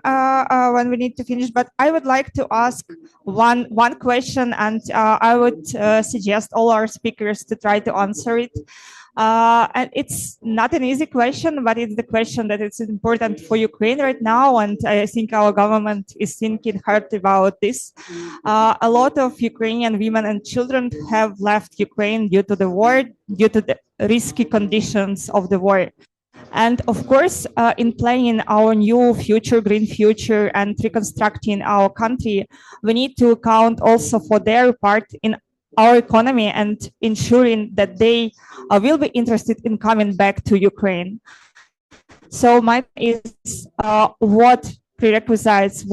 when we need to finish, but I would like to ask one question, and I would suggest all our speakers to try to answer it. And it's not an easy question, but it's the question that is important for Ukraine right now. And I think our government is thinking hard about this. A lot of Ukrainian women and children have left Ukraine due to the war, due to the risky conditions of the war. And of course, in planning our new future, green future, and reconstructing our country, we need to account also for their part in our economy and ensuring that they will be interested in coming back to Ukraine. So my is what prerequisites,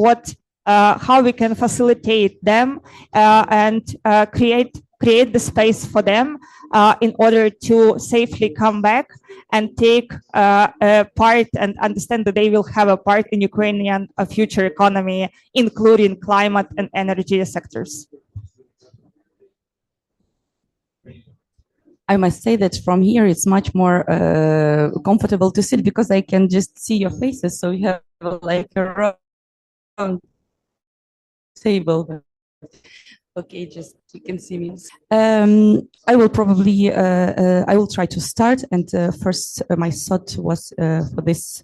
how we can facilitate them and create the space for them in order to safely come back and take a part and understand that they will have a part in Ukrainian future economy, including climate and energy sectors. I must say that from here it's much more comfortable to sit because I can just see your faces. So you have like a round table. Okay, just you can see me. I will probably I will try to start. And first, my thought was for this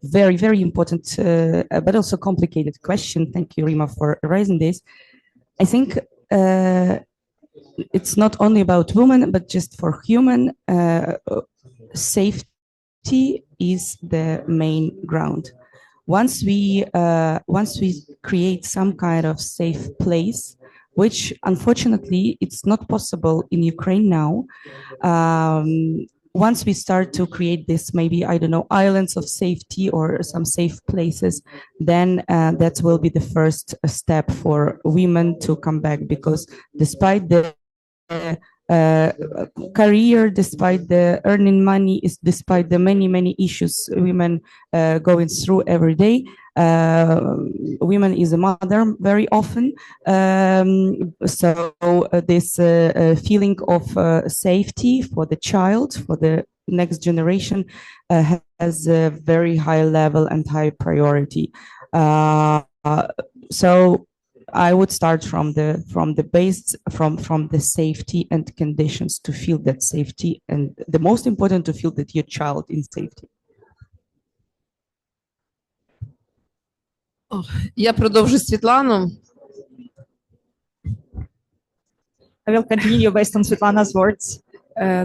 very, very important but also complicated question. Thank you, Rima, for raising this. I think it's not only about women, but just for human safety is the main ground. Once we create some kind of safe place, which unfortunately it's not possible in Ukraine now. Once we start to create this, maybe, I don't know, islands of safety or some safe places, then that will be the first step for women to come back, because despite the career, despite the earning money, despite the many issues women going through every day, women is a mother very often. So this feeling of safety for the child, for the next generation, has a very high level and high priority. So I would start from the base, from the safety and conditions, to feel that safety, and the most important, to feel that your child in safety. Я продовжу Світлану. I will continue based on Svetlana's words.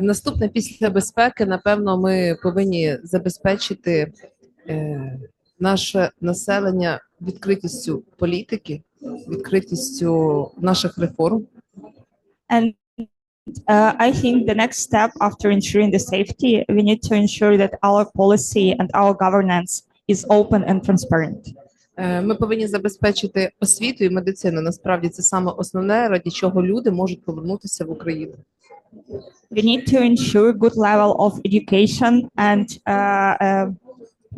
Наступне після безпеки, напевно, ми повинні забезпечити наше населення відкритістю політики, відкритістю наших реформ. And I think the next step after ensuring the safety, we need to ensure that our policy and our governance is open and transparent. Ми повинні забезпечити освіту і медицину. Насправді це саме основне, ради чого люди можуть повернутися в Україну. We need to ensure good level of education and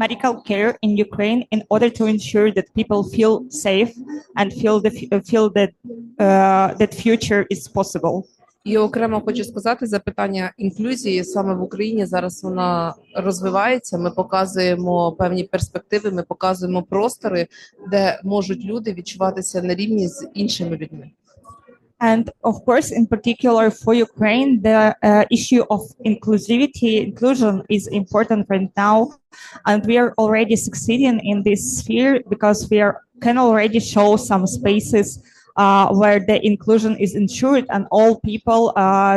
medical care in Ukraine in order to ensure that people feel safe and feel that future is possible. І окремо хочу сказати, за питання інклюзії саме в Україні зараз вона розвивається. Ми показуємо певні перспективи, ми показуємо простори, де можуть люди відчуватися на рівні з іншими людьми. And of course, in particular for Ukraine, the issue of inclusion is important right now, and we are already succeeding in this sphere because we can already show some spaces where the inclusion is ensured, and all people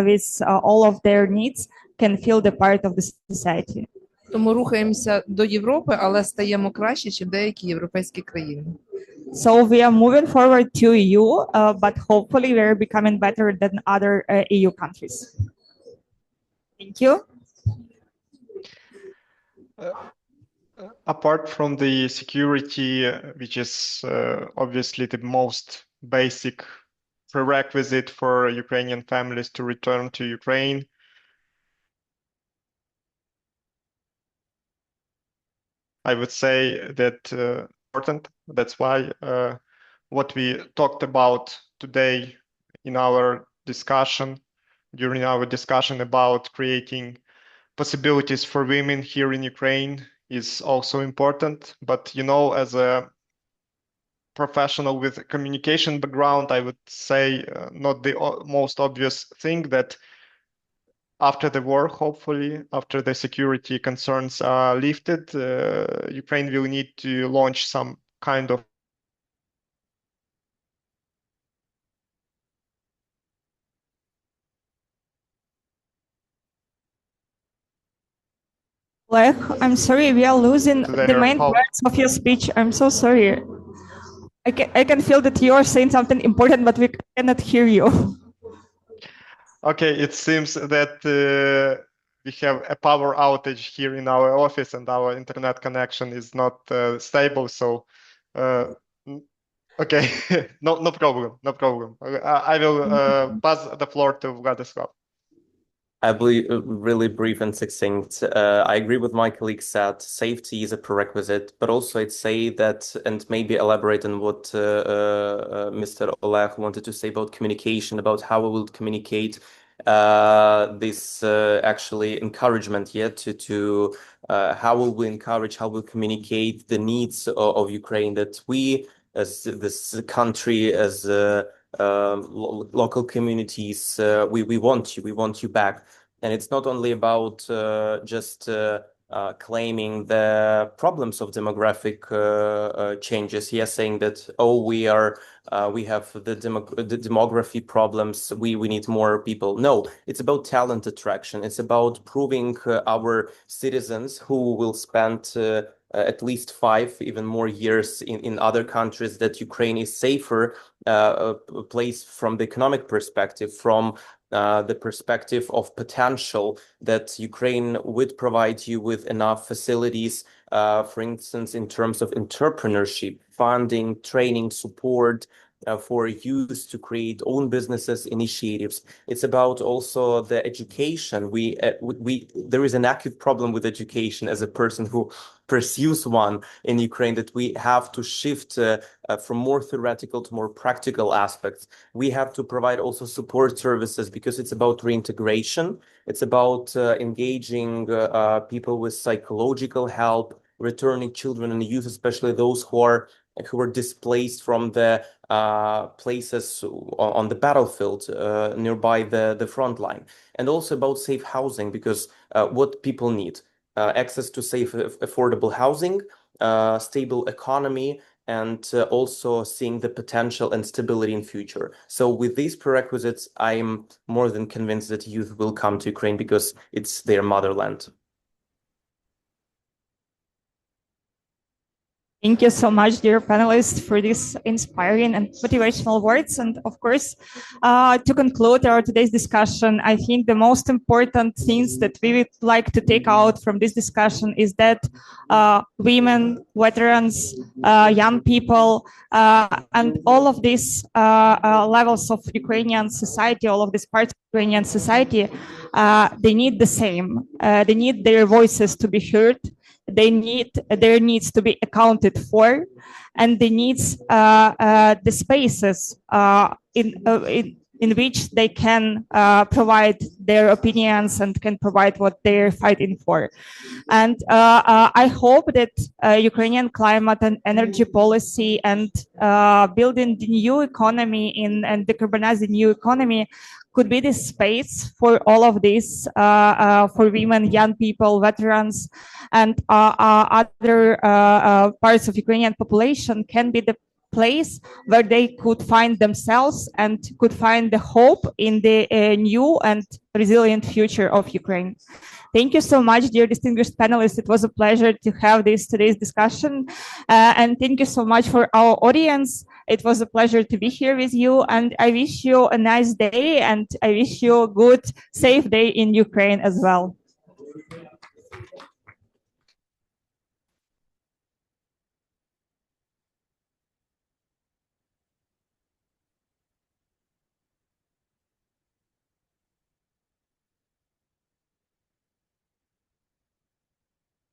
with all of their needs can feel the part of the society. Тому рухаємося до Європи, але стаємо краще, ніж деякі європейські країни. So we are moving forward to EU, but hopefully we are becoming better than other EU countries. Thank you. Apart from the security, which is obviously the most basic prerequisite for Ukrainian families to return to Ukraine, I would say that important. That's why what we talked about today in our discussion, during our discussion about creating possibilities for women here in Ukraine, is also important. But you know, as a professional with a communication background, I would say not the most obvious thing that after the war, hopefully, after the security concerns are lifted, Ukraine will need to launch some kind of Oleg, I'm sorry, we are losing the main parts of your speech. I'm so sorry. I can feel that you are saying something important, but we cannot hear you. Okay, it seems that we have a power outage here in our office and our internet connection is not stable. So, okay, no problem, no problem. I will pass the floor to Vladislav. I'll be really brief and succinct. I agree with my colleague said, safety is a prerequisite, but also I'd say that, and maybe elaborate on what Mr. Oleg wanted to say about communication, about how we will communicate this actually encouragement yet to how will we encourage, how we'll communicate the needs of Ukraine, that we as this country, as local communities, we want you back. And it's not only about just claiming the problems of demographic changes. Yes, saying that, oh, we have the demography problems, we need more people. No, it's about talent attraction. It's about proving our citizens who will spend at least 5, even more years in other countries, that Ukraine is safer place from the economic perspective, from the perspective of potential, that Ukraine would provide you with enough facilities, for instance, in terms of entrepreneurship, funding, training, support, for youth to create own businesses, initiatives. It's about also the education. There is an acute problem with education as a person who pursues one in Ukraine, that we have to shift from more theoretical to more practical aspects. We have to provide also support services, because it's about reintegration. It's about engaging people with psychological help, returning children and youth, especially those who are displaced from the places on the battlefield nearby the front line, and also about safe housing, because what people need, access to safe, affordable housing, stable economy, and also seeing the potential and stability in future. So with these prerequisites, I'm more than convinced that youth will come to Ukraine because it's their motherland. Thank you so much, dear panelists, for these inspiring and motivational words. And of course, to conclude our today's discussion, I think the most important things that we would like to take out from this discussion is that women, veterans, young people, and all of these levels of Ukrainian society, all of these parts of Ukrainian society, they need the same. They need their voices to be heard. They need their needs to be accounted for, and they needs the spaces in which they can provide their opinions and can provide what they're fighting for. And I hope that Ukrainian climate and energy policy and building the new economy and decarbonizing the new economy could be the space for all of this, for women, young people, veterans, and other parts of Ukrainian population can be the place where they could find themselves and could find the hope in the new and resilient future of Ukraine. Thank you so much, dear distinguished panelists. It was a pleasure to have today's discussion. And thank you so much for our audience. It was a pleasure to be here with you. And I wish you a nice day, and I wish you a good, safe day in Ukraine as well.